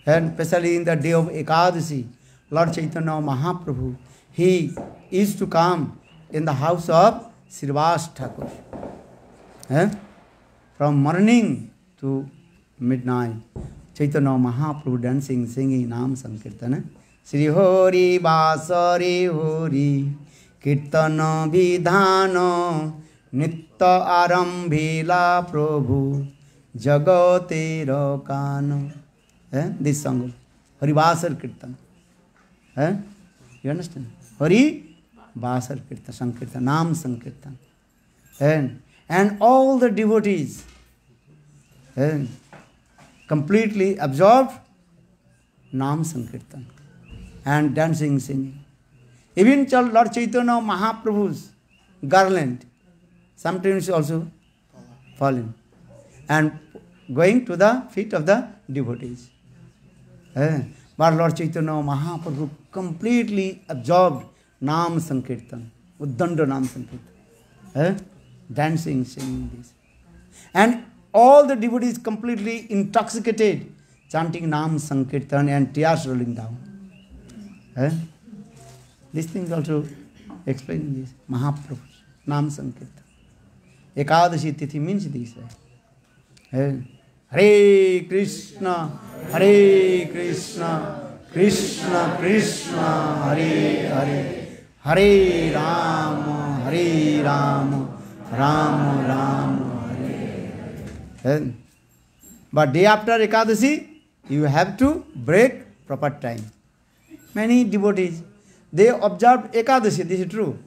And especially in the day of Ekadashi, Lord Chaitanya Mahaprabhu, he used to come in the house of Srivasa Thakura. From morning to midnight, Chaitanya Mahaprabhu dancing, singing nama-sankirtana. Sri Hori Basari Hori Kirtana Vidhana Nitta Arambhila Prabhu Jagate Rakana. This song, Hari-bhakti Kirtan. You understand? Hari-bhakti Kirtan, Sankirtan, nama-sankirtana. And all the devotees completely absorbed nama-sankirtana and dancing, singing. Even Lord Chaitanya Mahaprabhu's garland sometimes also fallen and going to the feet of the devotees. But Lord Chaitanya Mahaprabhu completely absorbed nama-sankirtana, Uddanda nama-sankirtana, dancing, singing this. And all the devotees completely intoxicated, chanting nama-sankirtana and tears rolling down. These things also explain this. Mahaprabhu's nama-sankirtana. Ekadashi-tithi means this. Hare Krishna, Krishna Krishna, Hare Hare, Hare Rama, Rama Rama, Hare. But day after Ekadashi, you have to break proper time. Many devotees, they observe Ekadashi, this is true.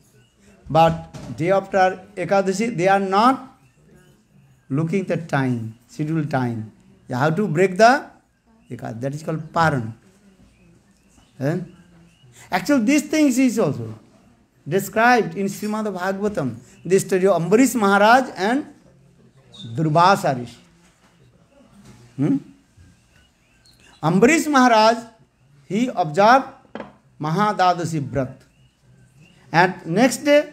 But day after Ekadashi, they are not looking at the time, scheduled time. You have to break the Ekadashi. That is called parana. Actually, these things is also described in Srimad Bhagavatam, the story of Ambarisha Maharaj and Durvasa Rishi. Ambarisha Maharaj, he observed Mahadadashi Vrat. And next day,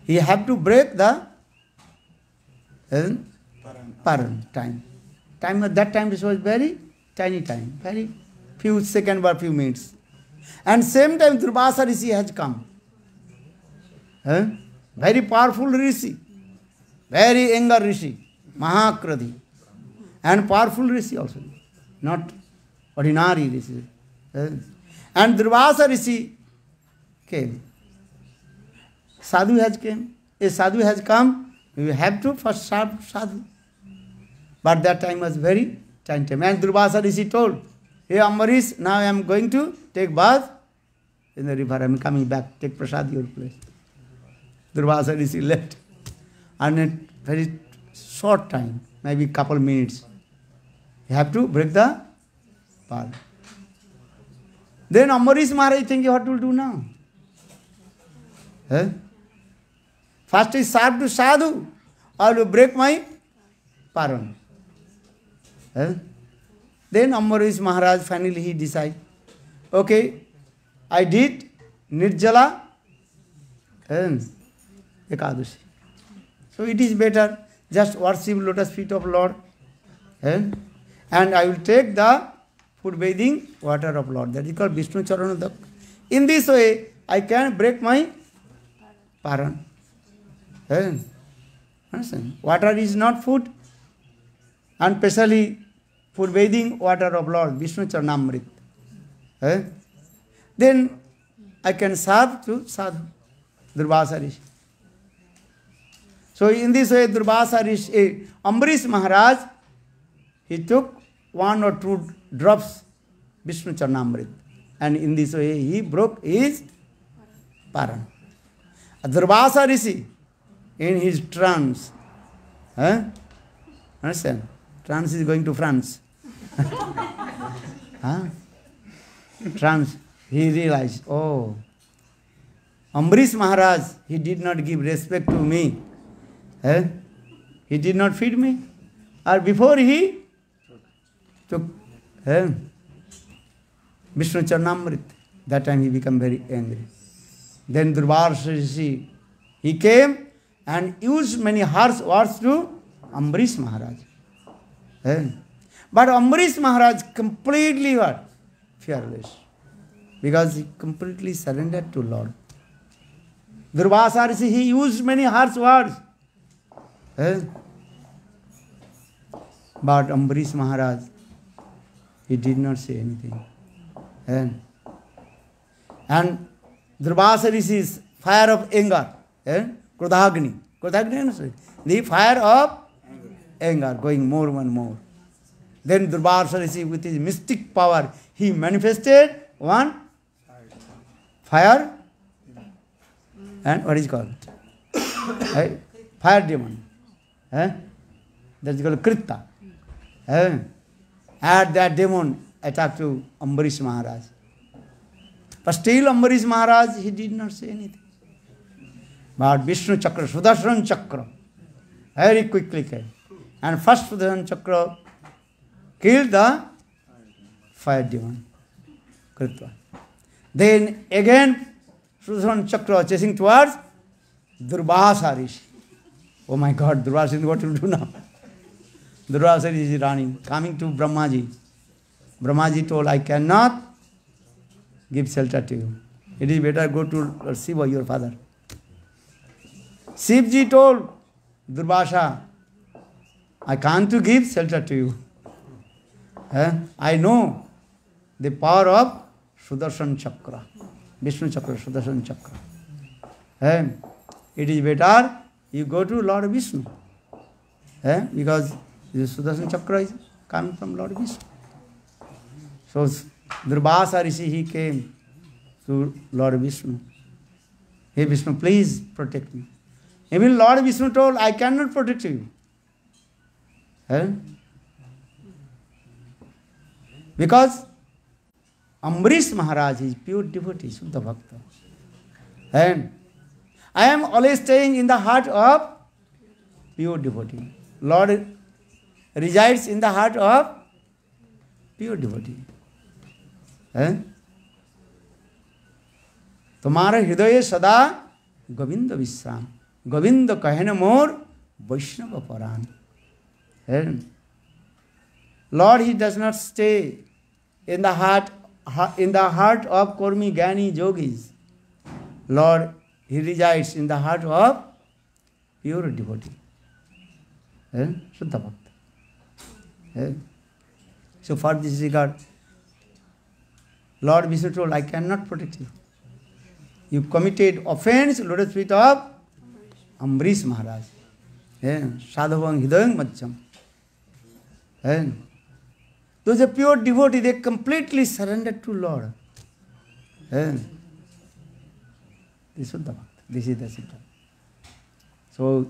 he had to break the parana time. Time at that time, this was very tiny time, very few seconds or few minutes. And same time, Durvasa Rishi has come. Very powerful Rishi, very anger Rishi, Mahakradhi. And powerful Rishi also, not ordinary Rishi. And Durvasa Rishi came. Sadhu has came. A sadhu has come, you have to first serve sadhu. But that time was very tight time. And Durvasa Rishi told, hey Ambarish, now I am going to take bath in the river. I am coming back, take prasad your place. Durvasa Rishi left. And in very short time, maybe couple minutes, you have to break the pal. Then Ambarisha Maharaj thinking, what will do now? First I serve to sadhu, I will break my parana. Then Ambarisha Maharaj finally he decide, okay, I did Nirjala and Ekadashi. So it is better just worship lotus feet of Lord. And I will take the food bathing water of Lord. That is called Vishnu Charanadak. In this way, I can break my parana. Understand? Water is not food. And especially food bathing water of Lord, Vishnu Charanamrit. Then I can serve to sadhu, Durvasa Rishi. So in this way, Durvasa Rishi, Ambarisha Maharaj, he took 1 or 2 drops Vishnu Charanamrit. And in this way, he broke his parana. Durvasa Rishi, in his trance, understand? Trance is going to France. Trance, he realized, oh, Ambarisha Maharaj, he did not give respect to me. He did not feed me. Or before he took Vishnu Charanamrit, that time he became very angry. Then Durvasa Rishi, he came and used many harsh words to Ambarisha Maharaj. But Ambarisha Maharaj completely what? Fearless. Because he completely surrendered to Lord. Durvasa Rishi, he used many harsh words. But Ambarisha Maharaj, he did not say anything. And Durvasa Rishi's fire of anger, Krodhagni, the fire of anger going more and more. Then Durvasa Rishi with his mystic power, he manifested one fire and what is called? Fire demon. That is called Krita. And that demon attacked to Ambarisha Maharaj. But still Ambarisha Maharaj, he did not say anything. But Vishnu Chakra, Sudarshan Chakra, very quickly came. And first Sudarshan Chakra killed the fire demon, Krita. Then again Sudarshan Chakra chasing towards Durvasa Rishi. Oh my God, Durvasa Rishi, what will do now? Durvasa Rishi is running, coming to Brahmaji. Brahmaji told, I cannot give shelter to you. It is better go to Shiva, your father. Shivji told Durvasa, I can't to give shelter to you. I know the power of Sudarshan Chakra, Vishnu Chakra, Sudarshan Chakra. It is better you go to Lord Vishnu. Because the Sudarshan Chakra is coming from Lord Vishnu. So Durvasa Rishi, he came to Lord Vishnu. Hey Vishnu, please protect me. Even Lord Vishnu told, I cannot protect you. Because Ambarisha Maharaj is pure devotee, Suddha Bhakta. And I am always staying in the heart of pure devotee. Lord resides in the heart of pure devotee. तुम्हारे हृदय सदा गोविंद विश्राम गोविंद कहन मोर वैष्णव परान. Lord, he does not stay in the heart of Kormi Gyani Yogis. Lord, he resides in the heart of pure devotee. Suddha Bhakta. Eh? So for this regard, Lord Vishnu told, I cannot protect you. You committed offence, lotus feet of Ambarisha Maharaj. Sadhavang hidayang majjam. Those are pure devotees, they completely surrendered to Lord. This is the Bhakti. This is the Siddha. So,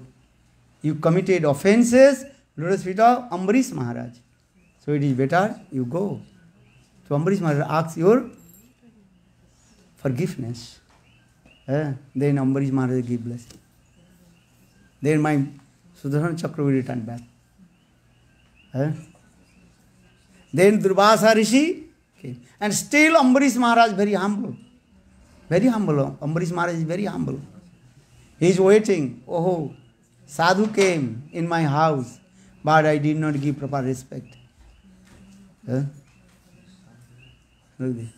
you committed offences, lotus feet of Ambarisha Maharaj. So it is better you go. So Ambarisha Maharaj asks your forgiveness. Then Ambarisha Maharaj give blessing. Then my Sudarshan Chakra will return back. Then Durvasa Rishi came. And still Ambarisha Maharaj very humble. Very humble. Ambarisha Maharaj is very humble. He is waiting. Oh, sadhu came in my house, but I did not give proper respect. Look this.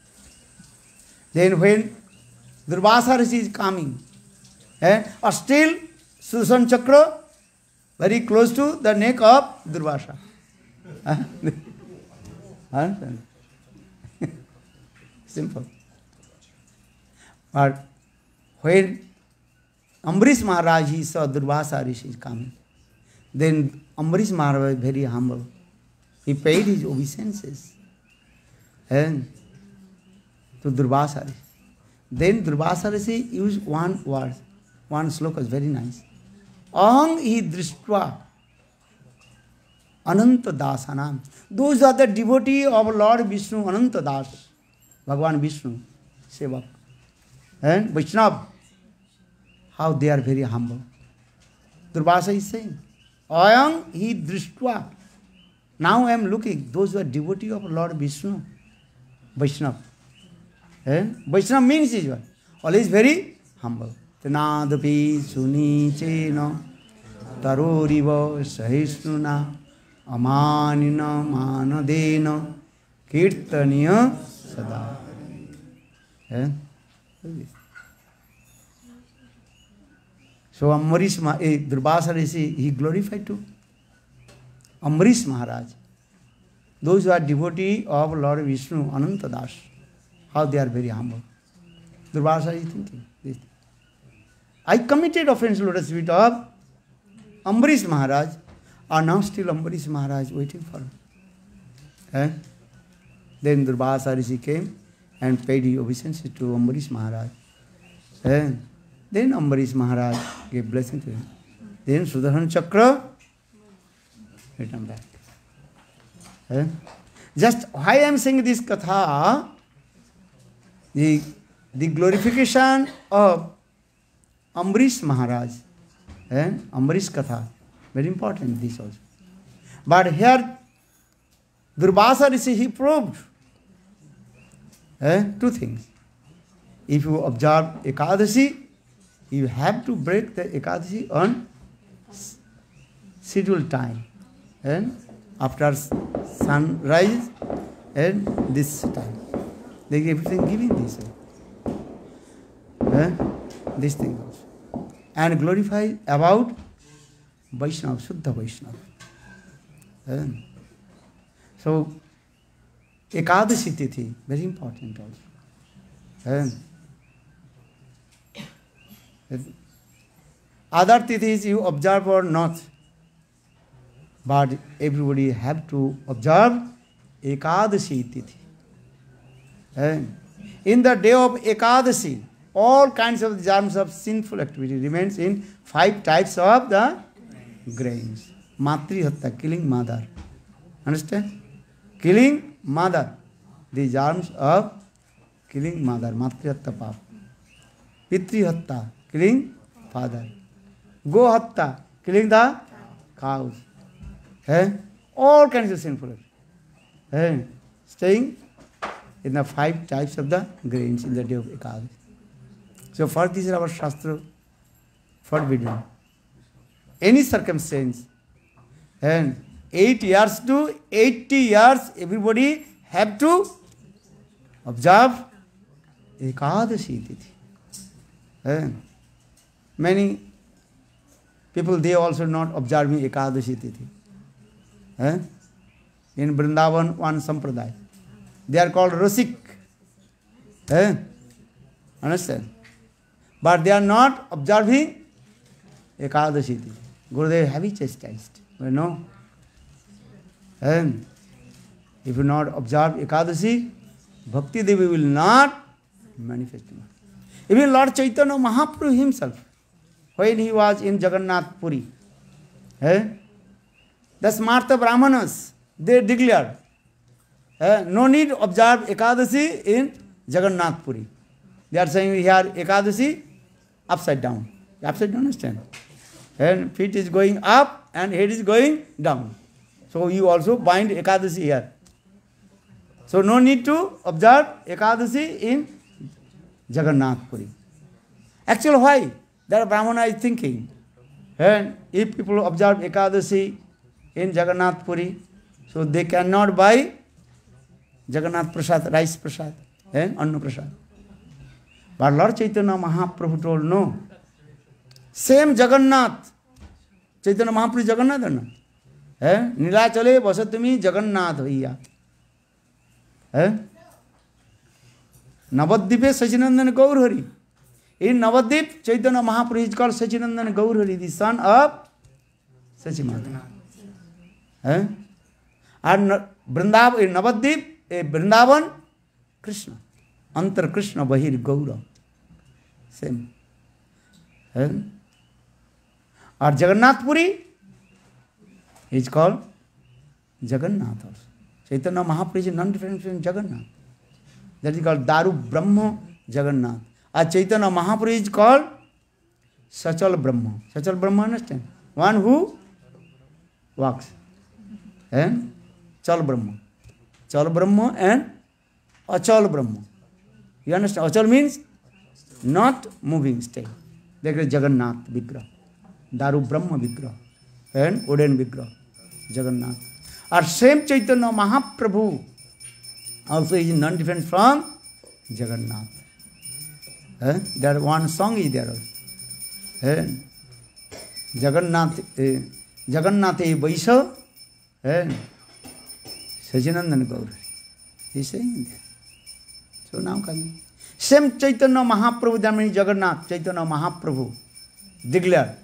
Then when Durvasa Rishi is coming, still Sudarshan Chakra very close to the neck of Durvasa. Simple. But when Ambarisha Maharaj he saw Durvasa Rishi is coming, then Ambarisha Maharaj was very humble. He paid his obeisances to Durvasa Rishi. Then Durvasa Rishi used one word, one sloka is very nice. Aham hi drishtva ananta dasanam. Those are the devotees of Lord Vishnu, Ananta Das, Bhagavan Vishnu, Sevak. And Vaishnava, how they are very humble. Durvasa is saying, Ayam hi drishtva. Now I am looking, those who are devotees of Lord Vishnu, Vaishnava. Vaishnava means is what? Always very humble. Tanadapi suni chena taroriva sahisnuna amanina manadena kirtaniya sada. So Ambarisha, Durvasa Rishi, he glorified too. Ambarisha Maharaj. Those who are devotees of Lord Vishnu, Ananta Das, how they are very humble. Durvasa is thinking this. I committed offence, lotus feet of Ambarisha Maharaj, and now still Ambarisha Maharaj waiting for him. Then Durvasa Rishi came and paid his obeisances to Ambarisha Maharaj. Then Ambarisha Maharaj gave blessing to him. Then Sudarshan Chakra returned back. Just why I am saying this katha, the glorification of Ambarisha Maharaj, Ambarish Katha, very important this also. But here, Durvasa Rishi, he proved two things. If you observe Ekadashi, you have to break the Ekadashi on scheduled time. After sunrise and this time. They everything giving this. This thing also. And glorify about Vaishnava, Shuddha Vaishnava. So, Ekadashi-tithi, very important also. Other tithis you observe or not, but everybody have to observe Ekadashi-tithi. In the day of Ekadashi, all kinds of germs of sinful activity remains in 5 types of the grains. Matri-hatta, killing mother. Understand? Killing mother. The germs of killing mother. Matri-hatta papa. Pitri-hatta, killing father. Go-hatta, killing the cows. All kinds of sinful activity. Staying in the 5 types of the grains in the day of Ekadashi. So for this is our Shastra forbidden. Any circumstance, and 8 years to 80 years, everybody have to observe Ekadashi-tithi. Many people, they also not observing Ekadashi-tithi. in Vrindavan, one sampradaya. They are called Rasik. Understand? But they are not observing Ekadashi-tithi. Gurudev heavy chastised. You know? And if you not observe Ekadashi, Bhakti Devi will not manifest. Even Lord Chaitanya Mahaprabhu himself, when he was in Jagannath Puri, the Smarta Brahmanas, they declared, no need to observe Ekadashi in Jagannath Puri. They are saying here Ekadashi upside down. Upside down, understand? And feet is going up and head is going down. So you also bind Ekadashi here. So no need to observe Ekadashi in Jagannath Puri. Actually, why? That Brahmana is thinking, and if people observe Ekadashi in Jagannath Puri, so they cannot buy Jagannath Prasad, rice Prasad, and Anna Prasad. But Lord Chaitanya Mahaprabhu told, no. Same Jagannath. Chaitanya Mahaprabhu Jagannath or not? Nila chale basatumi Jagannath bhaiya. Navadvipe Sat-cid-ananda Gaur-Hari. In Navadvip, Chaitanya Mahaprabhu is called Sat-cid-ananda Gaur-Hari, the son of Sachimata. And Vrindavan, in Navadvip, Vrindavan, Krishna. Antar Krishna Bahir Gaura. Same. Or Jagannath Puri is called Jagannath also. Chaitanya Mahaprabhu is non-different from Jagannath. That is called Daru Brahma Jagannath. Chaitanya Mahaprabhu is called Sachal Brahma. Sachal Brahma, understand? One who walks. And Chal Brahma. Chal Brahma and Achal Brahma. You understand? Achal means not moving, stay. There is Jagannath Vigraha. Daru Brahma Vigraha. And wooden Vigraha. Jagannath. Our same Chaitanya Mahaprabhu also is non-different from Jagannath. There one song is there. Jagannath Vaisa and Sat-cid-ananda Gaur-Hari. He is saying that. So now coming. Same Chaitanya Mahaprabhu, that means Jagannath, Chaitanya Mahaprabhu declared.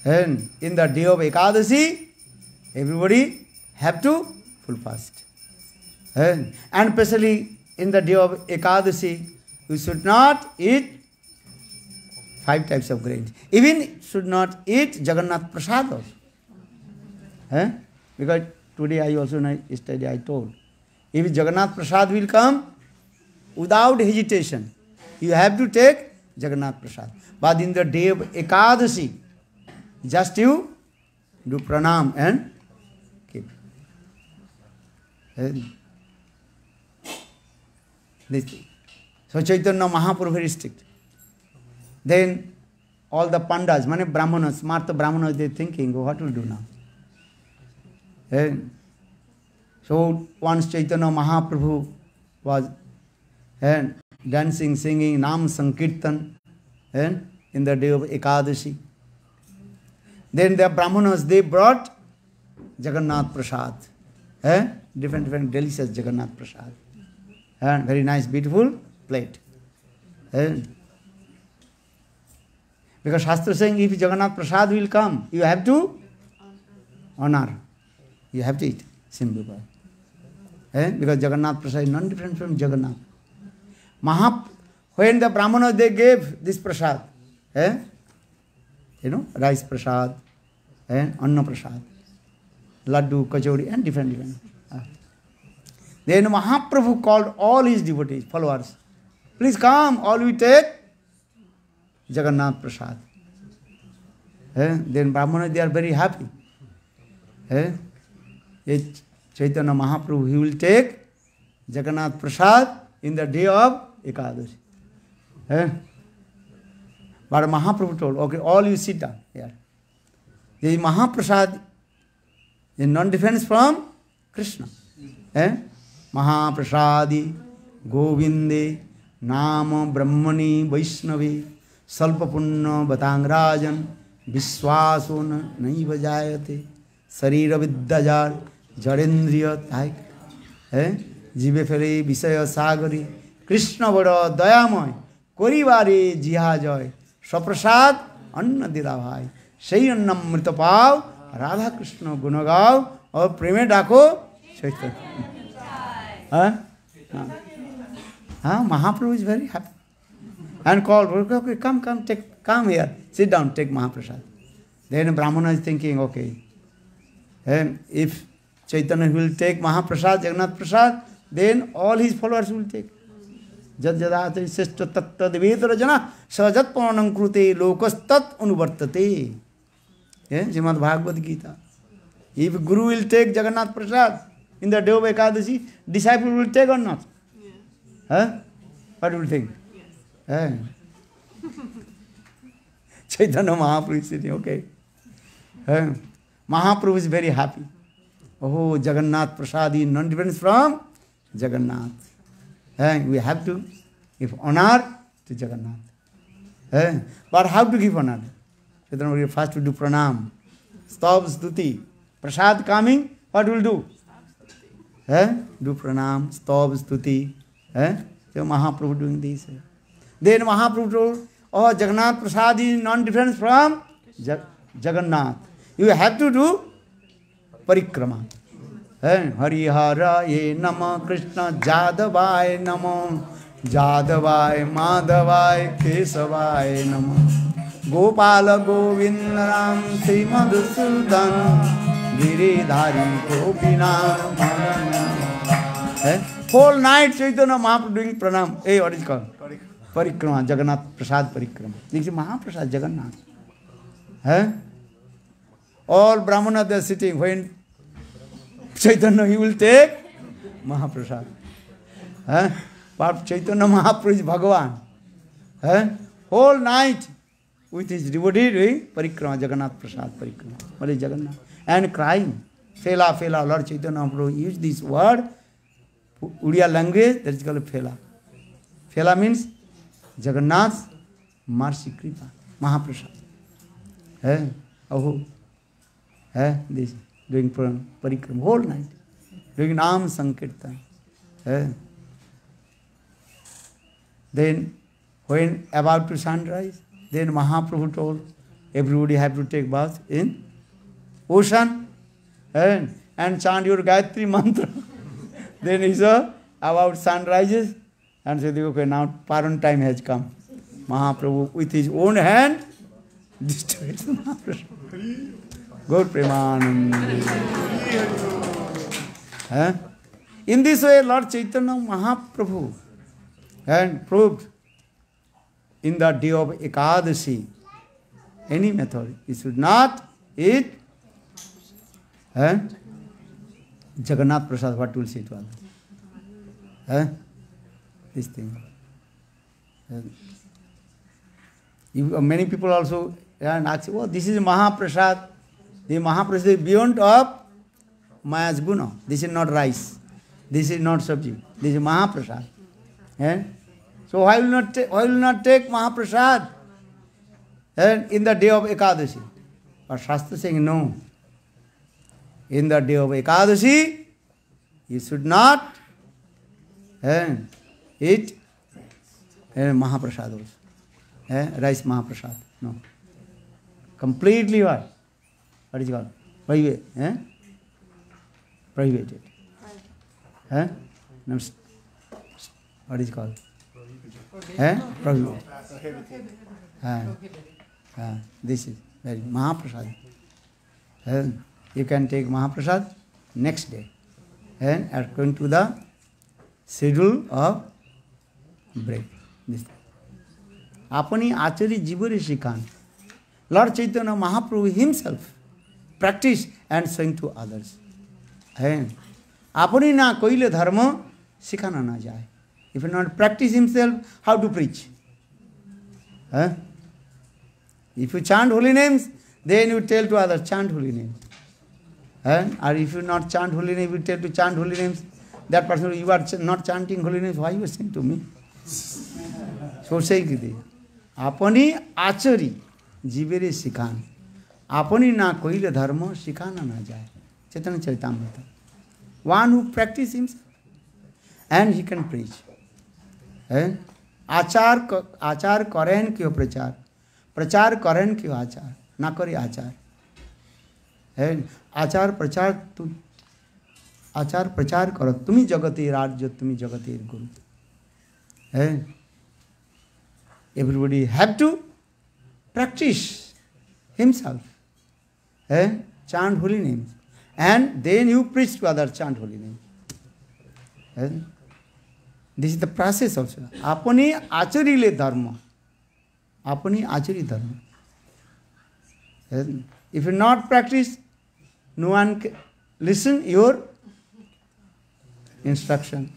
And in the day of Ekadashi, everybody have to full fast. And especially in the day of Ekadashi, we should not eat 5 types of grains. Even should not eat Jagannath Prasad also. Because today I also yesterday I told, if Jagannath Prasad will come, without hesitation, you have to take Jagannath Prasad. But in the day of Ekadashi, just you do pranam and keep. This thing. So Chaitanya Mahaprabhu very strict. Then all the pandas, many brahmanas, smarta brahmanas, they thinking, oh, what will do now? So once Chaitanya Mahaprabhu was dancing, singing nama-sankirtana in the day of Ekadashi. Then the brahmanas, they brought Jagannath Prasad. Different delicious Jagannath Prasad. Very nice, beautiful plate. Because Shastra is saying, if Jagannath Prasad will come, you have to honor. You have to eat. Simple. Because Jagannath Prasad is not different from Jagannath. When the brahmanas, they gave this prasad, rice prasad, anna prasad, laddu, kachori, and different. Then Mahaprabhu called all his devotees, followers, please come, all we take Jagannath Prasad. Then brahmanas, they are very happy. Chaitanya Mahaprabhu, he will take Jagannath Prasad in the day of Ekadashi. But Mahaprabhu told, okay, all you sit down here. The Mahaprasad is non-difference from Krishna. Mahaprasadi Govinde Nama Brahmani Vaishnavi Salpa Punna Batangrajan Viswasona Naiva Jayate Sarira Vidyajar জড়েন্দ্রিয় তাই জীবে ফেলে বিষয় সাগরী কৃষ্ণ বড় দয়াময় করিবারে জিহা জয় সপ্রসাদ অন্ন দিলা ভাই সেই অন্নামৃত পাও রাধা কৃষ্ণ গুণ গাও ও প্রেমে ডাকো Chaitanya Mahaprabhu is very happy and called, okay, come here, sit down, take Mahaprasad. Then Brahmana is thinking, okay, if Chaitanya will take Mahaprasad, Jagannath Prasad, then all his followers will take. Jad jadata seshta tatta devetara jana sajat panam krute lokastat anuvartate. Srimad Bhagavad Gita. If Guru will take Jagannath Prasad in the day of Ekadashi, disciple will take or not? What do you think? Chaitanya Mahaprabhu is sitting, okay. Mahaprabhu is very happy. Oh, Jagannath Prasad is non different from Jagannath. We have to give honor to Jagannath. But how to give honor? Chaitanya Mahaprabhu first to do pranam, stop stuti. Prasad coming, what will do? Do pranam, stop stuti. So Mahaprabhu doing this. Then Mahaprabhu told, oh, Jagannath Prasad is non-different from Jagannath. You have to do parikrama. Hari-haraye nama Krishna Jadavaya nama Jadavaya Madhavaya Kesavaya nama Gopala Govindaram Sri Madhusudan Giridhari Gopinam. Whole night Chaitanya Mahaprabhu doing pranam. Hey, what is it called? Parikrama, Jagannath Prasad Parikrama. This is Mahaprasad Jagannath. All Brahmana they are sitting. When Chaitanya he will take Mahaprasad. But Chaitanya Mahaprabhu is Bhagavan. Whole night with his devotee doing Parikrama, Jagannath Prasad Parikrama. What is Jagannath? And crying. Fela, Fela. Lord Chaitanya Mahaprabhu used this word. Uriya language, that is called Fela. Fela means Jagannath's mercy kripa, Mahaprasad. This doing parikram whole night, doing nama-sankirtana. Then when about to sunrise, then Mahaprabhu told everybody have to take bath in ocean and chant your Gayatri mantra. Then he saw about sunrises and said, okay, now parana time has come. Mahaprabhu with his own hand destroyed the Mahaprabhu. Gaur Premanand. In this way, Lord Chaitanya Mahaprabhu and proved in the day of Ekadashi, any method, you should not eat Jagannath Prasad, what will say to others? This thing. Many people also ask, oh, this is Mahaprasad. The Mahaprasad is beyond of Maya's guna. This is not rice. This is not sabji. This is Mahaprasad. So why will not take Mahaprasad in the day of Ekadashi? But Shastra saying no. In the day of Ekadashi, you should not eat Mahaprasad also. Rice Mahaprasad. No. Completely what? What is it called? Prohibited. Prohibited. No. What is it called? Prohibited. This is very Mahaprasad. You can take Mahaprasad next day. And according to the schedule of break. Apani Achari Jiburi Shikan. Lord Chaitanya Mahaprabhu himself practiced and sang to others. Apani na koile dharma sikhana na jai. If you not practice himself, how to preach? If you chant holy names, then you tell to others, chant holy names. Or if you not chant holy names, you tell to chant holy names. That person, you are not chanting holy names, why you are saying to me? So say Gidi. Apani achari jibere sikhan. Apani na koile dharma sikhana na jai. Chaitanya Charitamrita. One who practices himself. And he can preach. आचार करें क्यों प्रचार, प्रचार करें क्यों आचार, ना करे आचार है। आचार प्रचार करो, तुम्ही जगतेर आर्य, तुम्ही जगतेर गुरु है। Everybody have to practice himself, chant holy names, and then you preach to others, chant holy names. This is the process also. Apani acharile dharma. Apani achari dharma. If you not practice, no one can listen your instruction.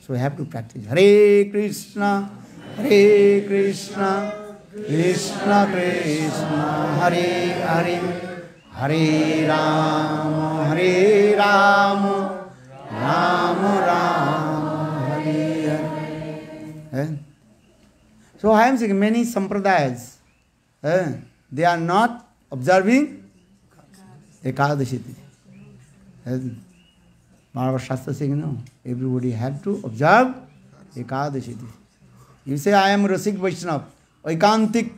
So you have to practice. Hare Krishna, Hare Krishna, Krishna Krishna, Hare Hare, Hare Rama, Hare Rama, Rama Rama. So I am saying many sampradayas, they are not observing Ekadashi-tithi. Maharaj Shastra saying no, everybody have to observe Ekadashi-tithi. You say I am Rasik Vaishnava, Aikantik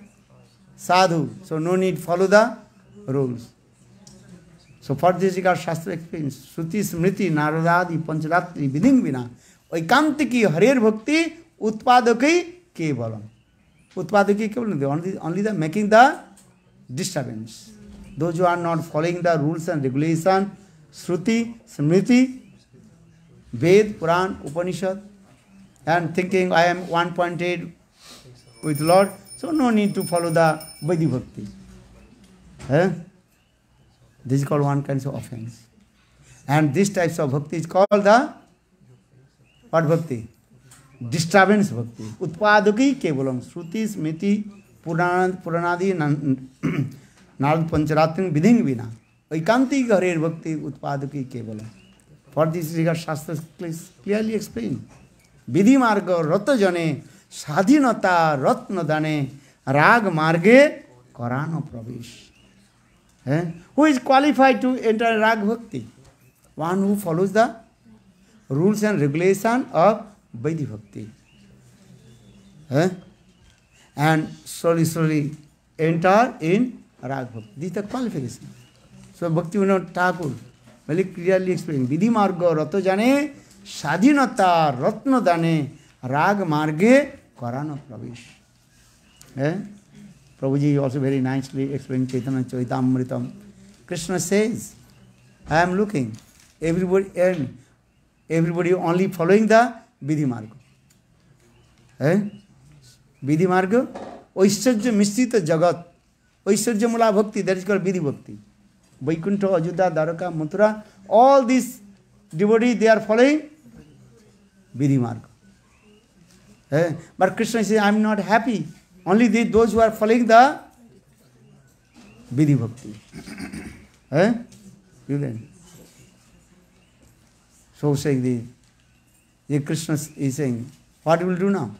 Sadhu, so no need follow the rules. So for this our Shastra explains, Shruti Smriti Naradadi Pancharatri Viding Vina Aikantiki Hari-bhakti Utpadaki Kevalam. Utpadaki Kevalam, only the making the disturbance. Those who are not following the rules and regulations, Shruti, Smriti, Ved, Puran, Upanishad, and thinking I am 1.8 with Lord, so no need to follow the Vaidhi Bhakti. This is called one kind of offence. And this types of bhakti is called the what bhakti? Disturbance bhakti. Utpadaki kevalam. Shruti, smriti, puranadi, narad pancharatrin viding vina. Aikanti harer bhakti utpadaki kevalam. For this regard, Shastra clearly explained. Vidhi marga rata jane sadhinata ratna dane rag marge karano pravesh. Who is qualified to enter rag bhakti? One who follows the rules and regulations of Vaidhi Bhakti. And slowly enter in Rag Bhakti. This is the qualification. So Bhakti Vinod Thakur very clearly explained. Vidhi marga rato jane sadhinata ratna dane rag marge karana pravesh. Prabhuji also very nicely explained Chaitanya Charitamritam. Krishna says, I am looking. Everybody only following the Vidhi Marga. Vidhi Marga, Oishcharya Mishrita Jagat, Oishcharya Mula Bhakti, that is called Vidhi Bhakti. Vaikuntha, Ajudha, Dwaraka, Mathura, all these devotees, they are following Vidhi Marga. But Krishna says, I am not happy. Only those who are following the Vidhi Bhakti. You then. So saying the Krishna is saying, what will do now?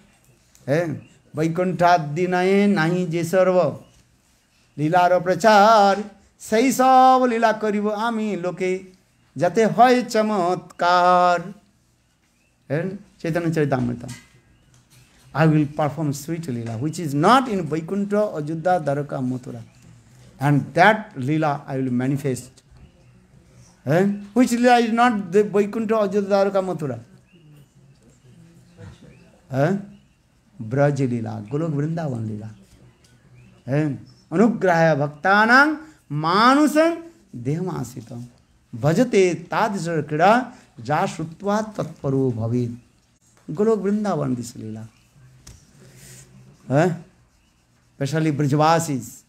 Vaikuntha dinaye nahi je sarva Lila of Prachar sai sab lila karibo ami loke jate hoy chamatkar. Chaitanya Charitamrita. I will perform sweet Lila, which is not in Vaikuntha, Ajudha, Dwaraka, Mathura. And that Lila I will manifest. Which Lila is not the Vaikuntha, Ajudha, Dwaraka, Mathura? Braj Lila, Golok Vrindavan Lila. Anugrahaya Bhaktanang Manusam Dehmasitam. Bhajate Tadisar Krida Jashrutva Tatparu Bhavid. Golok Vrindavan this Lila. Especially Brajavasis,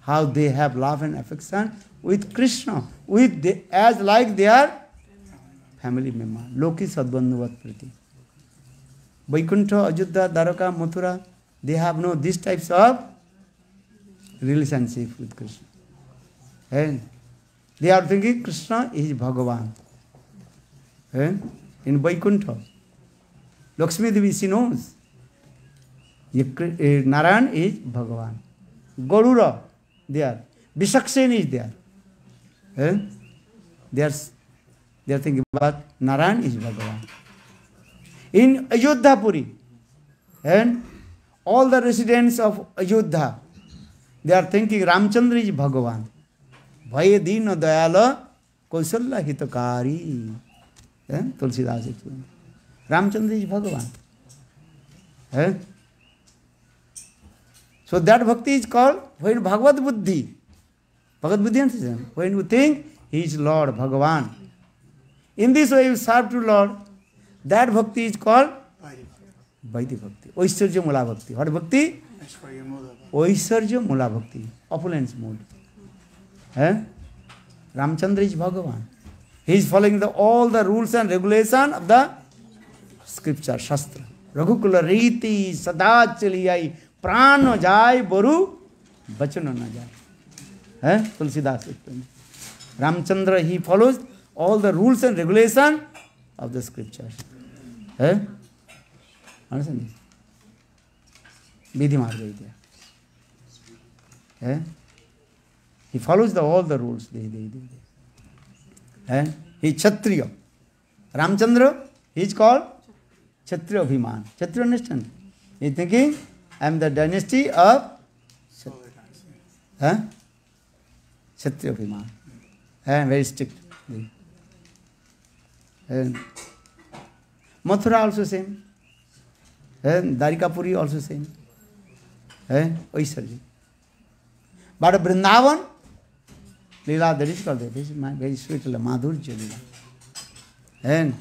how they have love and affection with Krishna, as like their family member. Loki Sadbandhuvat Priti. Vaikuntha, Ajudha, Dwaraka, Mathura, they have no these types of relationship with Krishna. And they are thinking Krishna is Bhagavan. In Vaikuntha, Lakshmi Devi, she knows. Narayan is Bhagavan. Garura, there. Vishaksen is there. They are They are thinking about Narayan is Bhagavan. In Ayodhya Puri, and all the residents of Ayodhya, they are thinking Ramchandra is Bhagavan. Bhaya Dina Dayala Kausalya Hitakari. Tulsidas explains. Ramchandra is Bhagavan. So that bhakti is called when Bhagavad Buddhi. Bhagavad Buddhi understand? When you think he is Lord, Bhagavan. In this way you serve to Lord. That bhakti is called Vaidhi Bhakti. Oisarja Mula Bhakti. What bhakti? Oisarja Mula Bhakti. Opulence mode. Ramchandra is Bhagavan. He is following all the rules and regulations of the scripture, Shastra. Raghukula Riti, Sadachaliyai, Prana Jai, Boru, Bachana na Jai. Tulsidas explains. Ramchandra, he follows all the rules and regulations of the scriptures. Understand this? Vidhi Marga Vidya. He follows all the rules. He is Kshatriya. Ramchandra, he is called Kshatriya Abhiman. Kshatriya, understand? He is thinking, I am the dynasty of Kshatriya Abhiman. Very strict. Mathura also same. Dwarikapuri also same. Oisarji. But Vrindavan, Lila, that is called, this is my very sweet Madhurja Lila. And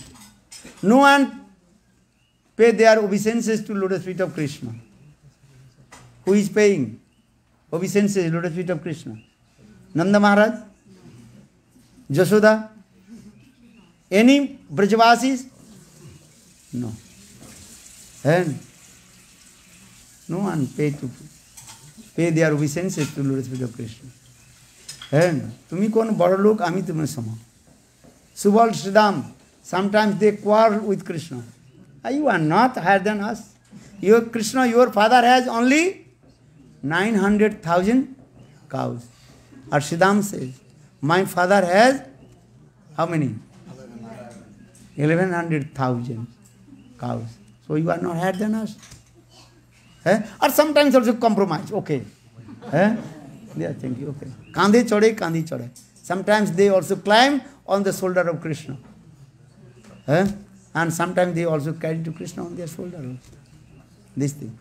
no one pay their obeisances to lotus feet of Krishna. Who is paying obeisances to lotus feet of Krishna? Nanda Maharaj? Jashoda? Any Brajavasis? No. And no one pay their obeisances to lotus feet of Krishna. And tumi kon bada lok, ami tumhe sama. Subal Sridham, sometimes they quarrel with Krishna. You are not higher than us. Your Krishna, your father has only 900,000 cows. Or Sridham says, my father has how many? 1100,000 cows. So you are not higher than us. Or sometimes also compromise. Okay. They are thinking, okay. Kandhe chode, kandi chode. Sometimes they also climb on the shoulder of Krishna. And sometimes they also carry to Krishna on their shoulder also. This thing.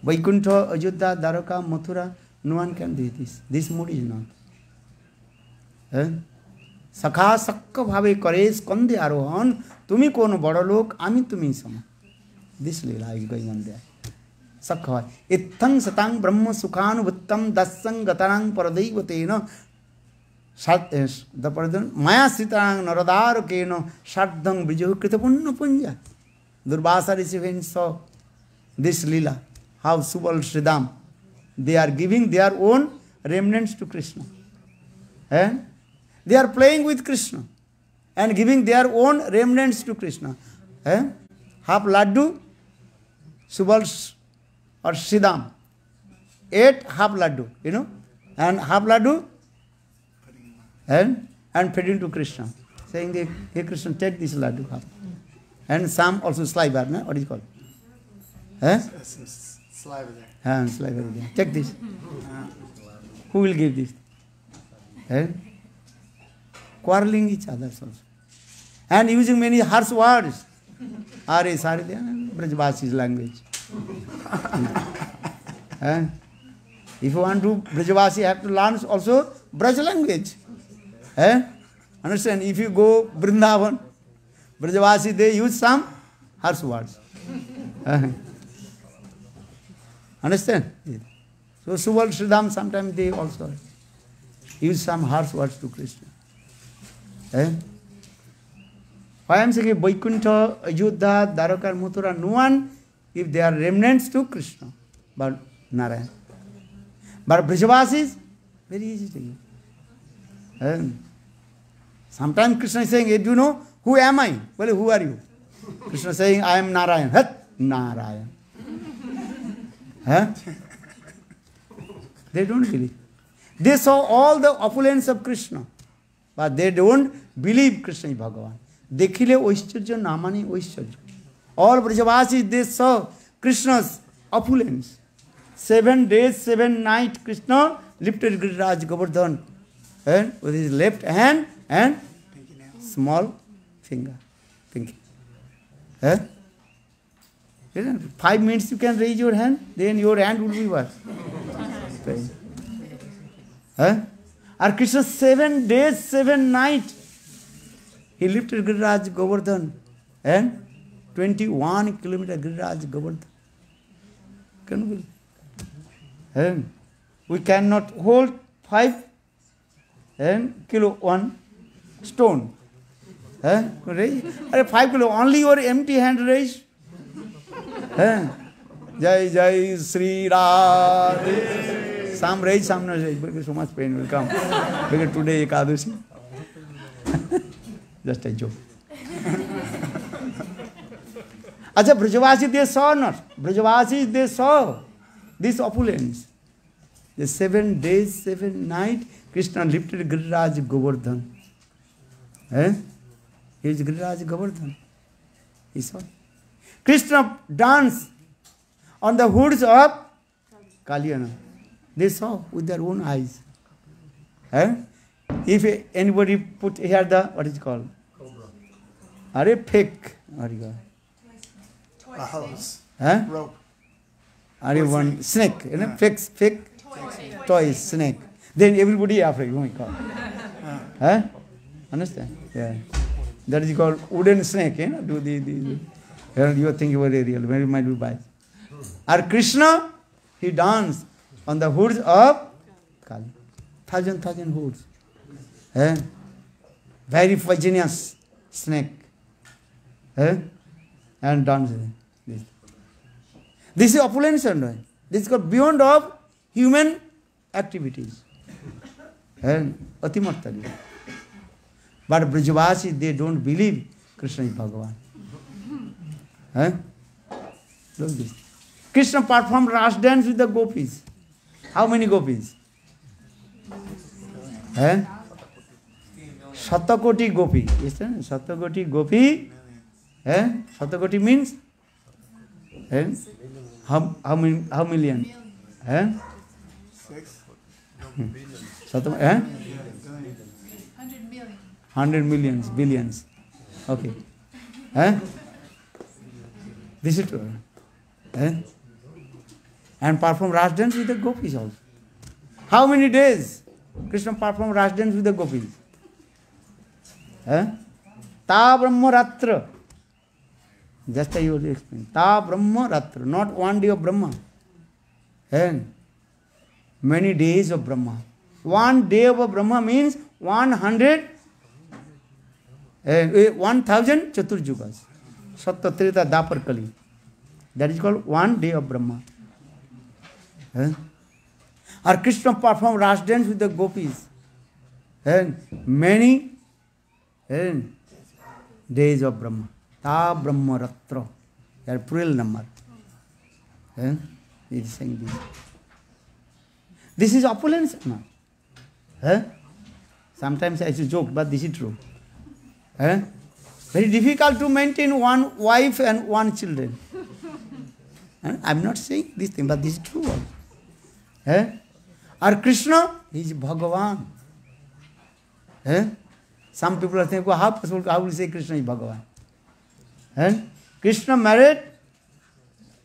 Vaikuntha, Ayodhya, Dwaraka, Mathura, no one can do this. This mood is not. Sakha sakka bhave kare skande arohan, tumi kono bada lok, ami tumi sama. This Leela is going on there. Sakha. Ittang satang brahma sukhanu vittam dasang gatarang paradaivatena the pardon Maya Sitarang Naradar Keno Shardang Biju Kritapunna Punja. Durvasa Rishi when saw this Lila, how Subal Sridham, they are giving their own remnants to Krishna. They are playing with Krishna and giving their own remnants to Krishna. Half laddu, Subal or Sridham, ate half laddu, and half laddu and feeding to Krishna, saying, hey Krishna, take this laddu. And some also sliver, no? What is it called? Sliver there. Sliver there. Take this. Who will give this? Quarreling each other also. And using many harsh words. Are sorry, Brajvasi's language. If you want to Brajvasi, you have to learn also Braj language. Understand? If you go Vrindavan, Brajavasi, they use some harsh words. Understand? So Subal Sridham, sometimes they also use some harsh words to Krishna. Why I am saying Vaikuntha, Ayodhya, Dwaraka, Mathura, no one, if they are remnants to Krishna, but Narayan. But Brajavasis, very easy to give. Sometimes Krishna is saying, hey, do you know, who am I? Well, who are you? Krishna is saying, I am Narayan. Narayan. They don't believe. They saw all the opulence of Krishna. but they don't believe Krishna is Bhagavan. Dekhile oishcharya namani oishcharya. All Brajavasis, they saw Krishna's opulence. 7 days, 7 nights, Krishna lifted Giriraj Govardhan and with his left hand and small finger. Pinky. 5 minutes you can raise your hand, then your hand will be what? Or Krishna 7 days, 7 nights, he lifted Giriraj Govardhan and 21 kilometers Giriraj Govardhan. Can we? We cannot hold 5 kilo one stone. 5 kilo, only your empty hand raised. Jai Jai Sri Radhe. Some raise, some not raise, because so much pain will come. Because today Ekadashi. Just a joke. Acha, Brajavasi they saw not. Brajavasi they saw this opulence. The 7 days, 7 nights, Krishna lifted Giriraj Govardhan. He is Giriraj Govardhan. He saw. Krishna danced on the hoods of Kalyana. They saw with their own eyes. If anybody put here the, what is it called? Are a fake. What is it called? A hose. Rope. Are you one snake? Fake toy snake. Then everybody afraid. Oh my God. Understand? Yeah. That is called wooden snake. Do the you are thinking very real. Very might be biased. Or Krishna, he danced on the hoods of Kali. Thousand hoods. Very poisonous snake. And dancing. This is opulence and this is called beyond of human activities. Atimartali. But Brajavasi, they don't believe Krishna is Bhagavan. Look this. Krishna performed ras dance with the gopis. How many gopis? Satakoti gopi. Yes, Satakoti gopi. Satakoti means? How million? 100 millions, billions. Okay. This is true. And perform ras dance with the gopis also. How many days Krishna performed ras dance with the gopis? Ta Brahma Ratra. Just I will explain. Ta Brahma Ratra. Not one day of Brahma. Many days of Brahma. 1 day of Brahma means 1000 Chaturjugas. Sattva, Treta, Dapar, Kali. That is called 1 day of Brahma. Or Krishna performed ras dance with the gopis. Many days of Brahma. Ta Brahma Ratra. That plural number. He is saying this. This is opulence or not? Sometimes I say joke, but this is true. Very difficult to maintain one wife and 1 children. I am not saying this thing, but this is true. Or Krishna, he is Bhagavan. Some people are thinking, how possible? How will you say Krishna is Bhagavan? Krishna married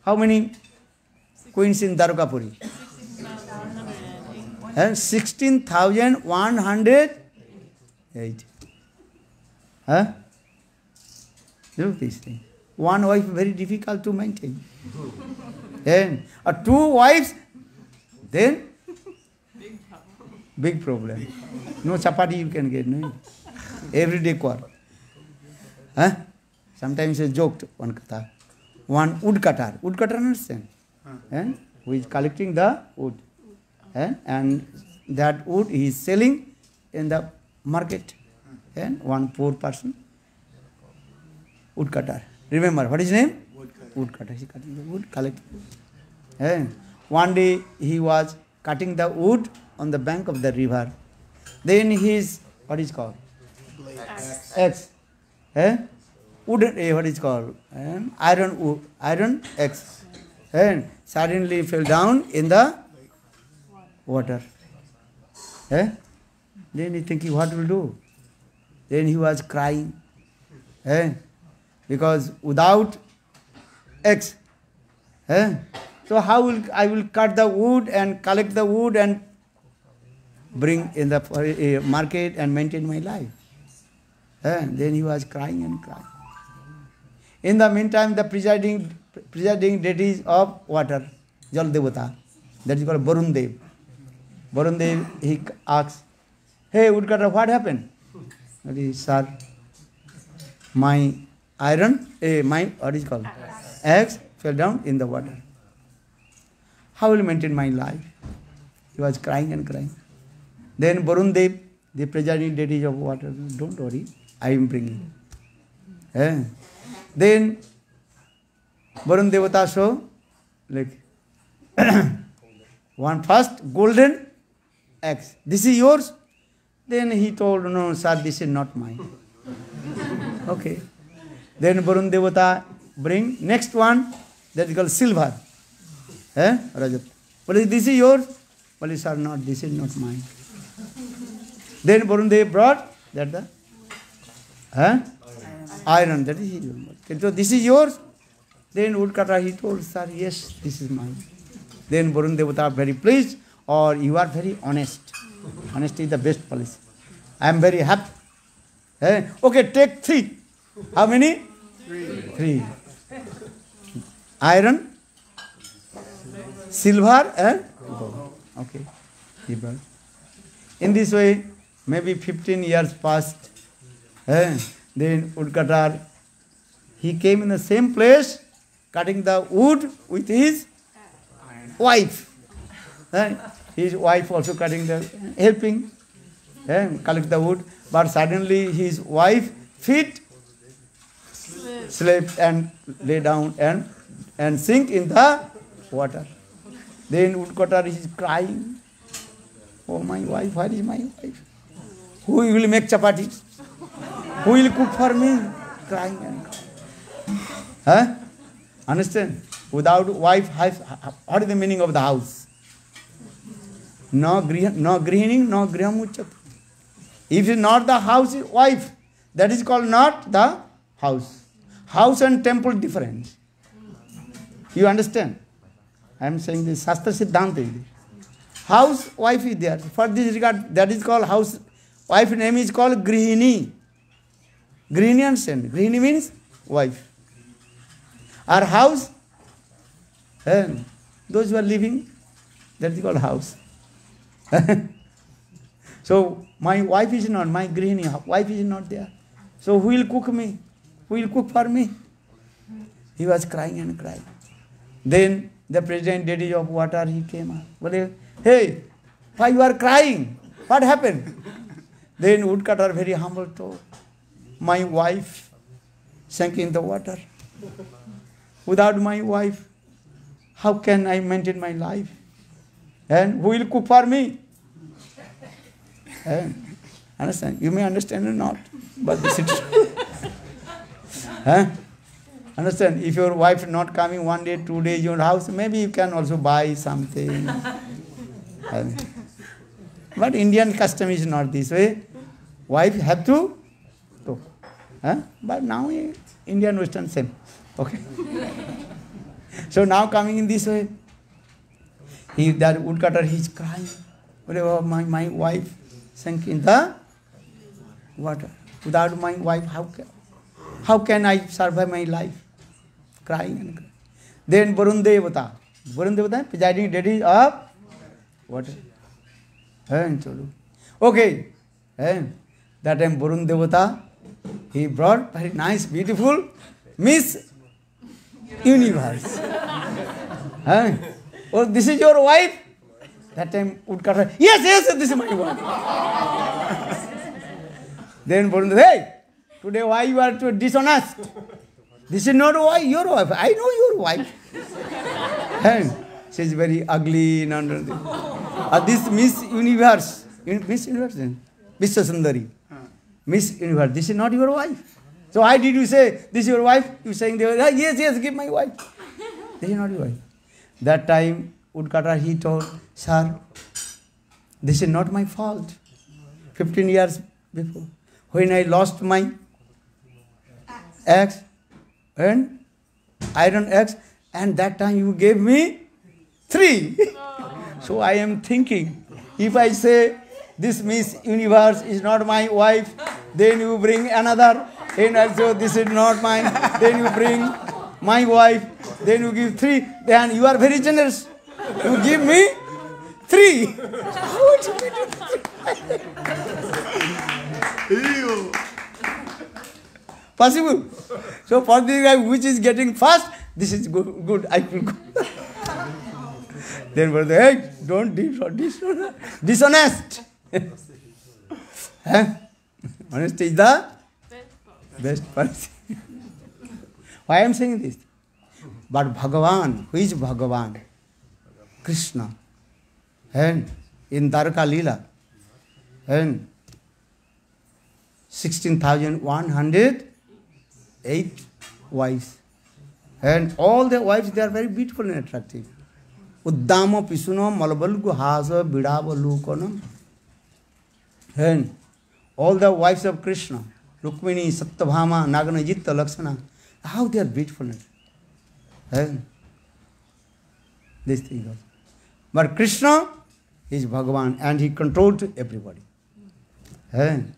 how many queens in Dwarkapuri? 16,108. Look this thing. 1 wife very difficult to maintain. And 2 wives, then big problem. No chapati you can get. No? Everyday quarrel. Sometimes I joked one katha. One woodcutter. Woodcutter understand? Who is collecting the wood. And that wood he is selling in the market. One poor person. Woodcutter. Remember, what is his name? Woodcutter. He is cutting the wood, collecting. One day he was cutting the wood on the bank of the river. Then his, what is called? X. Wooden, what is called? Iron X. And suddenly fell down in the water. Then he thinking, what will do? Then he was crying. Because without X, so how will I will cut the wood and collect the wood and bring in the market and maintain my life? Then he was crying and crying. In the meantime, the presiding deities of water, Jal Devata, that is called Varun Dev. Varun Dev, he asks, hey, woodcutter, what happened? Sir, my iron, what is called? Axe fell down in the water. How will I maintain my life? He was crying and crying. Then Varun Dev, the presiding deity of water, don't worry, I am bringing. Then Varun Devata show, like, one first golden axe. This is yours? Then he told, no, sir, this is not mine. Okay. Then Varun Devata bring next one, that is called silver. Rajat. But this is yours? Well, sir, not, this is not mine. Then Varun Dev brought that the iron, that is his. So this is yours? Then woodcutter, he told, sir, yes, this is mine. Then Varun Devata very pleased, or you are very honest. Honesty is the best policy. I am very happy. Okay, take 3. How many? 3. Iron, silver, and gold. Okay. He brought. In this way, maybe 15 years passed. Then woodcutter, he came in the same place, cutting the wood with his wife. His wife also cutting helping, collect the wood. But suddenly his wife feet slipped and lay down and sink in the water. Then woodcutter is crying. Oh, my wife, where is my wife? Who will make chapatis? Who will cook for me? Crying and crying. Understand? Without wife, what is the meaning of the house? No grihini, no grihamuchat. If it's not the house, wife, that is called not the house. House and temple different. You understand? I am saying this sastras-cid-ananda. House, wife is there. For this regard, that is called house. Wife name is called grihini. Grihini, understand? Grihini means wife. Our house, those who are living, that is called house. So my wife is not, my grihini, wife is not there. So who will cook me? Who will cook for me? He was crying and crying. Then the president deity of water, he came up. Well, hey, why you are crying? What happened? Then woodcutter very humble told, my wife sank in the water. Without my wife, how can I maintain my life? And who will cook for me? Understand? You may understand or not, but this is true. Understand? If your wife not coming 1 day, 2 days, your house, maybe you can also buy something. But Indian custom is not this way. Wife have to cook. But now Indian Western same. Okay. So now coming in this way, that woodcutter, he is crying. Oh, my wife sank in the water. Without my wife, how can I survive my life? Crying and crying. Then Varun Devata, presiding deity of water. Okay. That time Varun Devata, he brought very nice, beautiful Miss Universe. Oh, this is your wife? That time woodcutter, yes, this is my wife. Then Varun Devata, hey, today why you are too dishonest? This is not your wife. I know your wife. She is very ugly. This Miss Universe, Vishwa Sundari. Miss Universe, this is not your wife. So why did you say, this is your wife? You saying, yes, yes, give my wife. This is not your wife. That time, woodcutter, he told, sir, this is not my fault. 15 years before, when I lost my axe and iron axe, and that time you gave me 3. So I am thinking, if I say this Miss Universe is not my wife, then you bring another, and also this is not mine, then you bring my wife, then you give 3, then you are very generous. You give me 3. How to do possible? So for the guy which is getting first, this is good, I will go. Then brother, hey, don't dishonest. Honesty is the best policy. Why I am saying this? But Bhagavan, who is Bhagavan? Krishna. And in Dwarka Lila, and 16,108 wives. And all the wives, they are very beautiful and attractive. Uddama Pisuno Malabalgu Hasa Bidava Lukonam. And all the wives of Krishna, Rukmini, Satyabhama, Naganajita, Lakshana, how they are beautiful. And this thing also. But Krishna is Bhagavan and he controlled everybody. And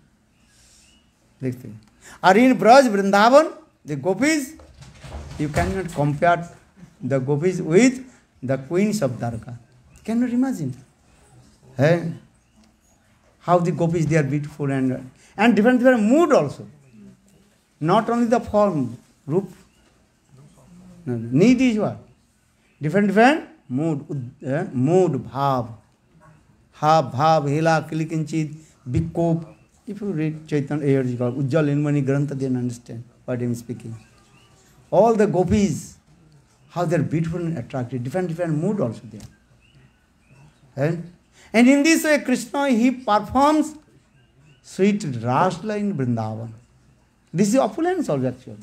this thing. Are in Braj, Vrindavan, the gopis, you cannot compare the gopis with the queens of Dwarka. Cannot imagine. How the gopis, they are beautiful and different mood also. Not only the form, roop. No, need is what? Different mood. Mood, bhav. Bhav, hela, kilikinchit, bikop. If you read Chaitanya, Ujjal Inmani Grantha, then understand what I am speaking. All the gopis, how they are beautiful and attractive. Different mood also there. And in this way, Krishna, he performs sweet Rasla in Vrindavan. This is opulence also actually.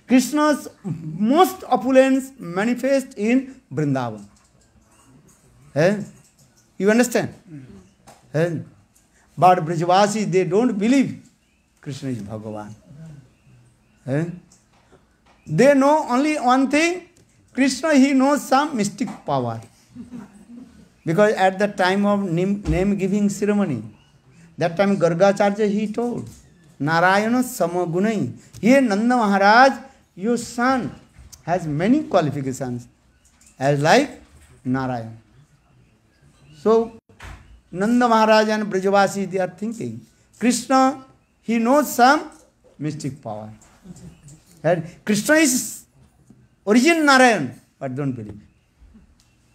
Krishna's most opulence manifests in Vrindavan. You understand? But Brajavasis, they don't believe Krishna is Bhagavan. They know only one thing, Krishna, he knows some mystic power. Because at the time of name-giving ceremony, that time Gargacharya, he told, Narayana Samagunai. Here Nanda Maharaj, your son, has many qualifications, as like Narayana. So, Nanda Maharaj and Brajavasi, they are thinking, Krishna, he knows some mystic power. And Krishna is origin Narayan, but don't believe.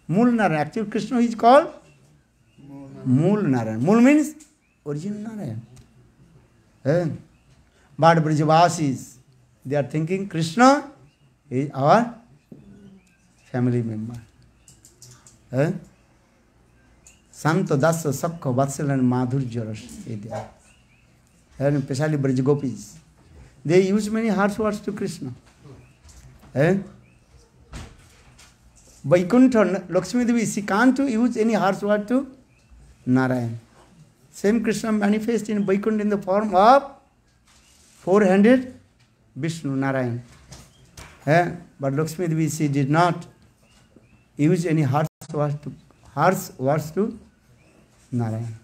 Mool Narayan. Actually, Krishna is called Mool Narayan. Mool means origin Narayan. But Brajavasis, they are thinking Krishna is our family member. Santa Dasa Sakha Vatsal and Madhurya Ras. And especially Brajagopis. They use many harsh words to Krishna. Vaikuntha, Lakshmi Devi, she can't use any harsh word to Narayan. Same Krishna manifests in Vaikuntha in the form of 400 Vishnu, Narayan. But Lakshmi Devi, she did not use any harsh words to Narayan.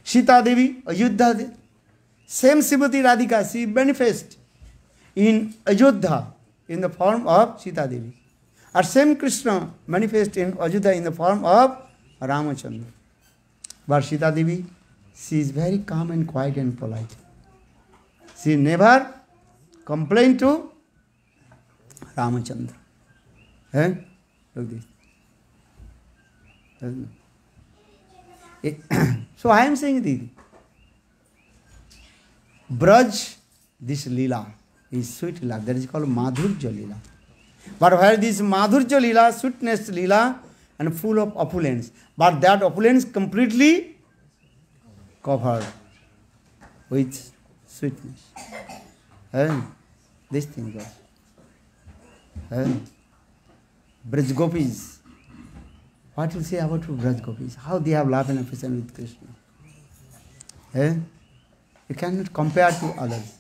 Sita Devi, Ayodhya Devi, same Srimati Radhika, she manifests in Ayodhya in the form of Sita Devi. Or same Krishna manifests in Ayodhya in the form of Ramachandra. But Sita Devi, she is very calm and quiet and polite. She never complained to Ramachandra. Look this. So I am saying this. Braj, this Lila, is sweet Lila. That is called Madhurya Lila. But where this Madhurya Lila, sweetness Lila, and full of opulence. But that opulence completely covered with sweetness. And this thing goes. And Braj Gopis. What you say about Braj Gopis? How they have love and affection with Krishna. You cannot compare to others.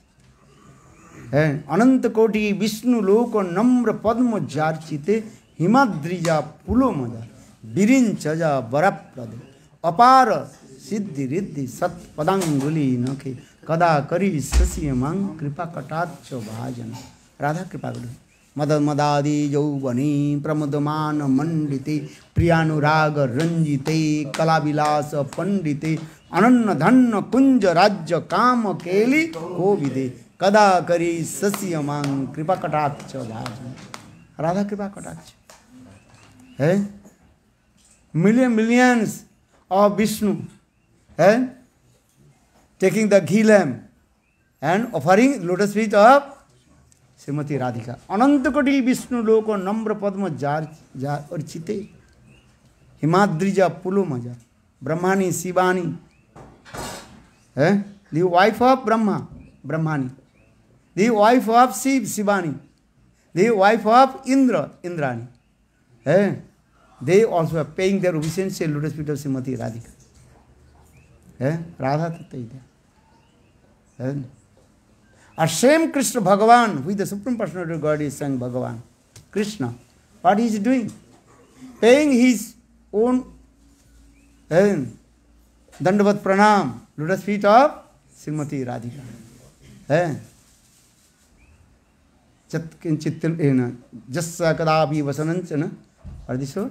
Ananta Koti Vishnu Loko Namra Padma Jarchite Himadrija Pulo Madar Birin Chaja Baraprade Apara Siddhi Riddhi Sat Padanguli Nake Kada Kari Sasiyamang Kripa Katacho Bhajana Radha Kripa Guru Madad Madadi Jauvani Pramadamana Mandite Priyanuraga Ranjite Kalabilasa Pandite Ananna Dhanna Kunja Rajya Kama Keli Kovide Kada Kari Sasiyamang Kripa Katacho Bhajana Radha Kripa Katacho. Millions of Vishnu taking the ghee lamp and offering lotus feet of Srimati Radhika. Anantakoti Vishnu Loko Namra Padma Jar Archite Himadrija Pulomaja Brahmani Sivani, the wife of Brahma, Brahmani, the wife of Shiv, Shivani, the wife of Indra, Indrani. They also are paying their obeisance to lotus feet of Srimati Radhika. Radha Tattva. A same Krishna Bhagavan, who is the Supreme Personality of God, is saying Bhagavan. Krishna, what he is doing? Paying his own Dandavat Pranam, lotus feet of Srimati Radhika. Chatkinchit Jassa Kadabi Vasananchana. Are these so?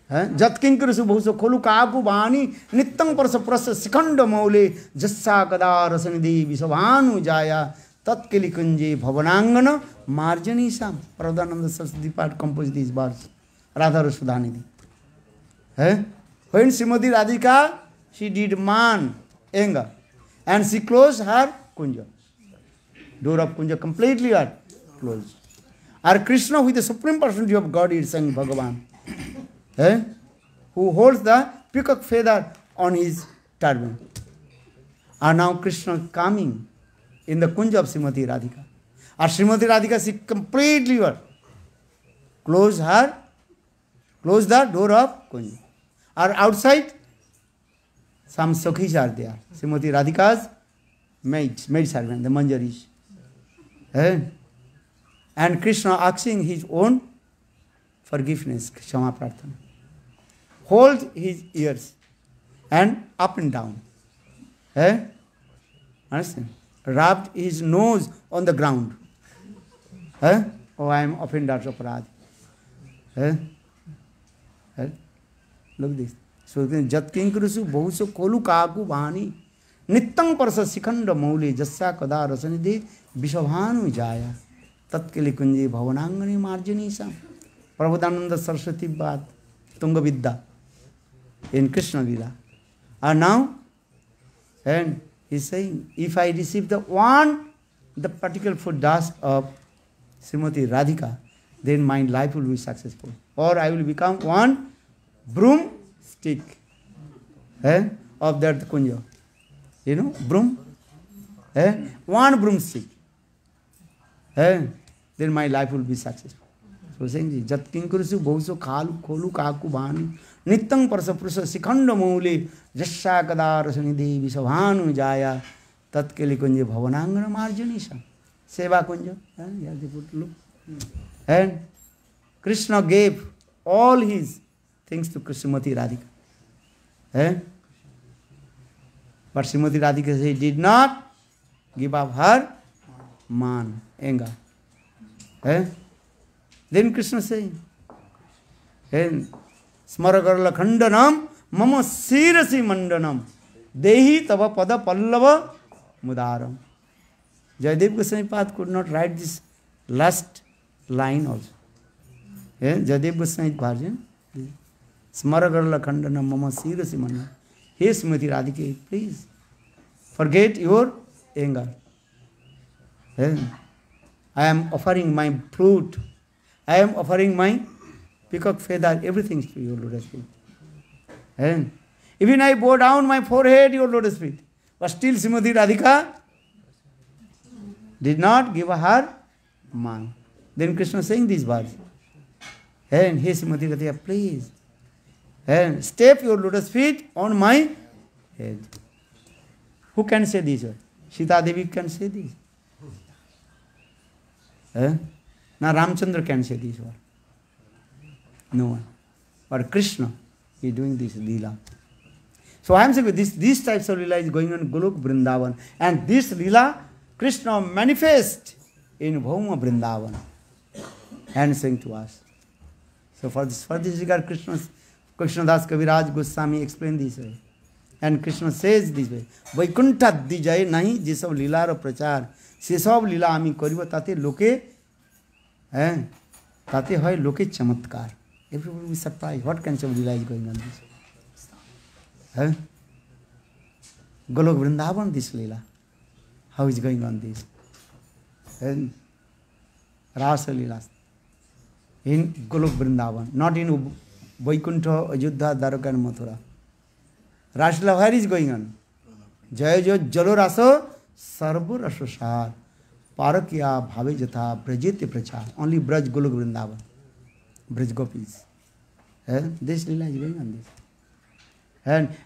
Jatkinkarusu Bhuso Kolukaku Bani Nittang Parsa Prasa Sikanda Maule Jassa Kada Rasanidhi Visavanu Jaya Tatkeli Kunji Bhavanangana Marjani Sam Pradhananda Saraswati part composed these bars. Radha Rasudhanidhi. When Srimati Radhika, she did man, anger, and she closed her kunja. Door of kunja completely closed. Our Krishna, with the Supreme Personality of God, is saying Bhagavan, who holds the peacock feather on his turban. And now Krishna coming in the kunja of Srimati Radhika. Our Srimati Radhika, she completely closed the door of kunja. Or outside, some Sakhis are there. Srimati Radhika's maid servant, the Manjaris. And Krishna asking his own forgiveness, Kshama Prarthana. Hold his ears and up and down. Understand? Rubbed his nose on the ground. Oh, I am offended of Radha. Look this. So Jat Kinkarusu Bhuso Kolu Kaku Bhani Nittang Parsa Sikhanda Maule Jassa Kada Rasanidhi Vishabhanu Jaya Tatkeli Kunji Bhavanangani Marjani Sam Prabhudananda Saraswati Bhat Tunga Vidya in Krishna Lila. And now, and he's saying, if I receive the particular food dust of Srimati Radhika, then my life will be successful. Or I will become one broomstick of that kunja. You know, broom? One broomstick. Then my life will be successful. So saying, Jat Kinkarusu Bhuso Kholu Kaku Bhani Nittang Parsa Prusa Sikhanda Maule Jasya Kada Rasanidhi Visabhanu Jaya Tatkeli Kunja Bhavanangana Marjanisa Seva Kunja. Here they put, look. And Krishna gave all his things to Srimati Radhika. But Srimati Radhika said, did not give up her man, anger. Then Krishna saying, Smaragarla Khandanam Mama Sirasi Mandanam Dehi Tava Pada Pallava Mudaram. Jayadev Goswami Path could not write this last line also. Jayadev Goswami version. Smaragarla Khandanam Mama Sirasi Mandanam. Hey Srimati Radhika, please forget your anger. I am offering my fruit. I am offering my peacock feather, everything to you, lotus feet. Even I bow down my forehead, your lotus feet. But still Srimati Radhika did not give her mind. Then Krishna saying these words. And hey Srimati Radhika, please. And step your lotus feet on my head. Who can say this? Sita Devi can say this. Now Ramchandra can say this word. No one. But Krishna is doing this Lila. So I am saying these types of Lila is going on Golok Vrindavan. And this Lila, Krishna manifests in Bhauma Vrindavan. And saying to us. So for this regard, Krishnadas Kaviraj Goswami explained this way. And Krishna says this way. Vaikuntha dijay nahi jisav Lila ro prachar. Sesav Lila ami karibo tate loke. Tate hoy loke chamatkar. Everybody will be surprised. What kind of Lila is going on this? Golok Vrindavan, this Lila. How is going on this? Rasa Lila. In Golok Vrindavan, not in Vaikuntha, Ajudha, Dwaraka and Mathura. Rasa Lila, where is going on? Jaya Jo Jalo Raso Sarvo Raso Sar Parakya Bhave Jatha Brajete Prachar. Only Braj Golok Vrindavan. Braj Gopis. This Lila is going on this.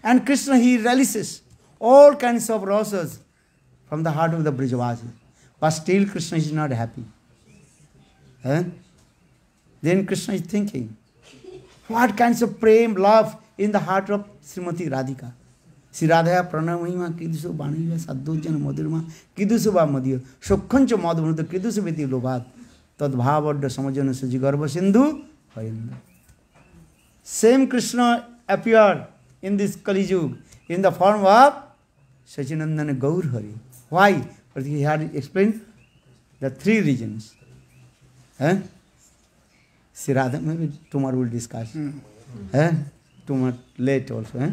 And Krishna, he relishes all kinds of rasas from the heart of the Brajavasi. But still Krishna is not happy. Then Krishna is thinking, what kinds of prem, love in the heart of Srimati Radhika. Sri Radha Pranamahima Kidusu Banila Sadhujan Madhurma Kidusu Madhya Shokhancha Madhurma Kidusu Viti Lobhat Tadbhavadda Samajana Sujigarva Sindhu Hayanda. Same Krishna appeared in this Kali Yuga in the form of Sat-cid-ananda Gaur Hari. Why? But he had explained the three reasons. Sri Radha, maybe tomorrow we'll discuss. Tomorrow late also.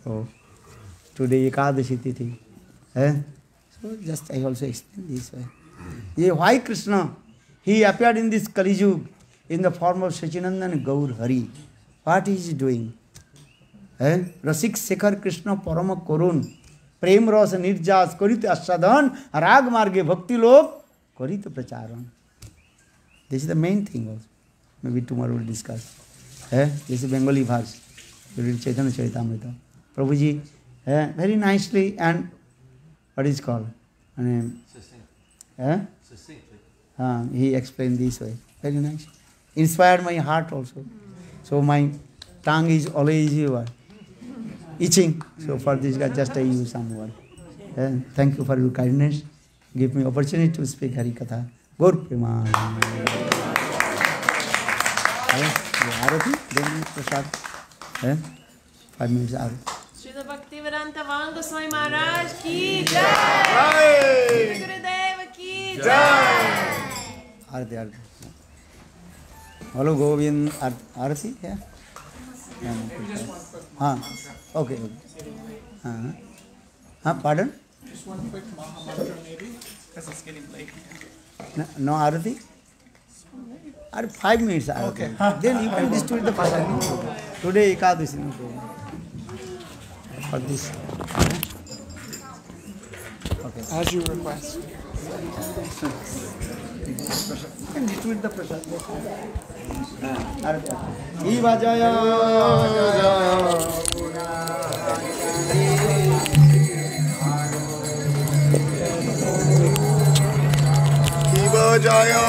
Oh. Today Ekadashi-tithi. So just I also explain this way. Why Krishna? He appeared in this Kali Yuga in the form of Sat-cid-ananda Gaur Hari. What is he doing? Rasik Sekhar Krishna Parama Korun Prem Rasa Nirjas Karit Ashadan Rag Marge Bhakti Lok Karit Pracharan. This is the main thing also. Maybe tomorrow we'll discuss. This is Bengali verse. We read Chaitanya Charitamrita. Prabhuji, very nicely and what is called? Succinctly. He explained this way. Very nice. Inspired my heart also. So my tongue is always itching. So for this guy, just I use some word. Thank you for your kindness. Give me opportunity to speak Hari-katha. Gaur Prema. Arati, then Prasad. 5 minutes Arati. Srila Bhakti-vedanta Swami Maharaj ki jai! Gurudeva ki jai! Arati. Hello Govind. Arati? Yeah. Okay. Pardon? Just one quick Mahamantra maybe, because it's getting late. No Arati? 5 minutes. Okay. Then you can distribute the prasad. Today Ekadashi. No problem. For this. Okay. As you request. You can distribute the prasad. Shiva Jaya. Shiva Jaya.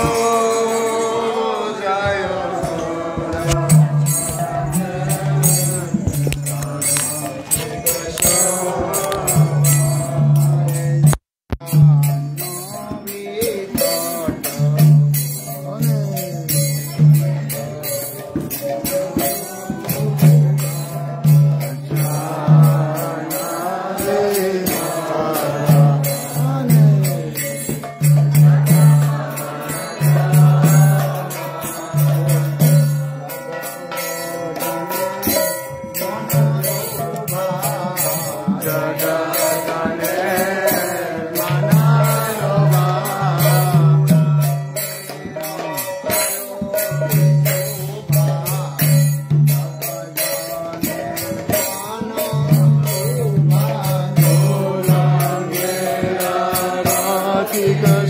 Shiva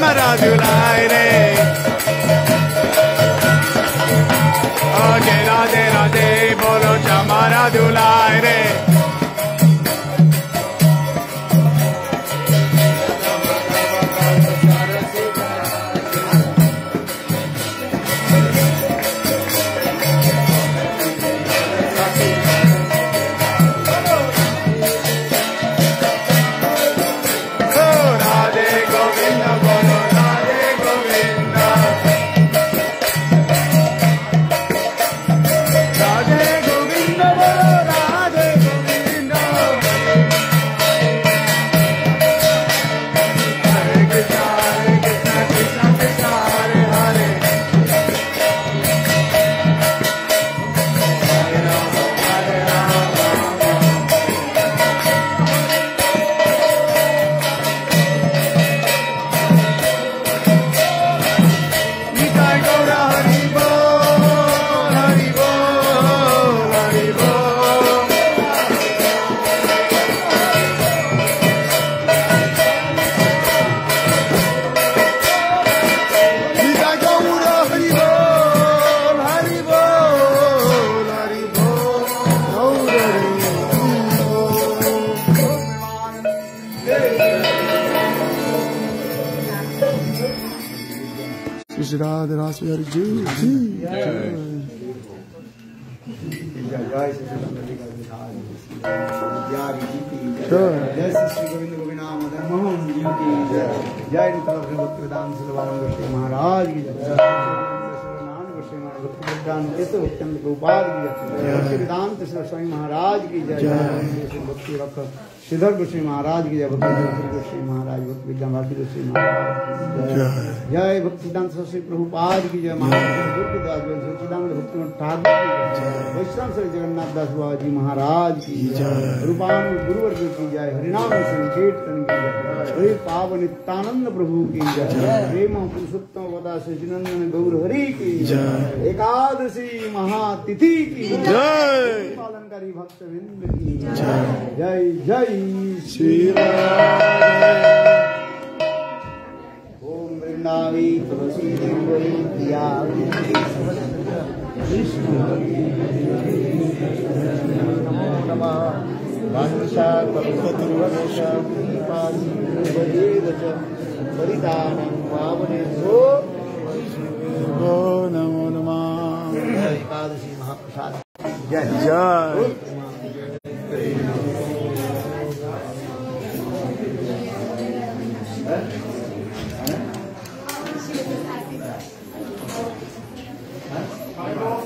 Maharaj Durvasa Rishi. Okay, Radhe Radhe, bolo Chamara Durvasa Rishi. Radha Rasa Hari Ji. Jai Sri Govinda Govinda Madana-Mohana ki jai. Jai bhakti-janani Srila Svami Maharaj ki jai. Srila Svami Maharaj ki jai. Bhakti Rakha Siddhar Goswami Maharaj ki jai. Bhakti Goswami Maharaj, Bhakti Vigraha Goswami Maharaj. Jai Bhakti-janani Sri Prabhupada ki jai. Mahaprabhu Durvasa Rishi Bhakti Thakur ki jai. Vaishnava Sri Jagannath Das Babaji Maharaj ki jai. Rupan Guruvar ki jai. Harinam Sankirtana ki jai. Hari Pavanityananda Prabhu ki jai. Prema-dasa Vada sat-cid-ananda Gaur Hari ki jai. Ekadashi Tithi ki jai. Hari-bhakti Vilasa ki jai. Jai Jai Shri Radha. Om Vrindavi Tulasi Devi Priya Vishnu Namo Namah Vansha Kalpataruvasya Pasi Vadevacha Paritanam Vavanebho Namo Namah Ekadashi Mahaprasad Jai Jai.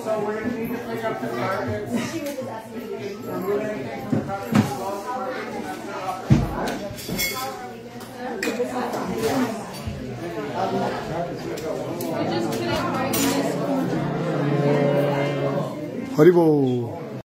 So we're going to need to pick up the carpets. And we're going to take the carpets to all carpets and that's not up Hari-bol.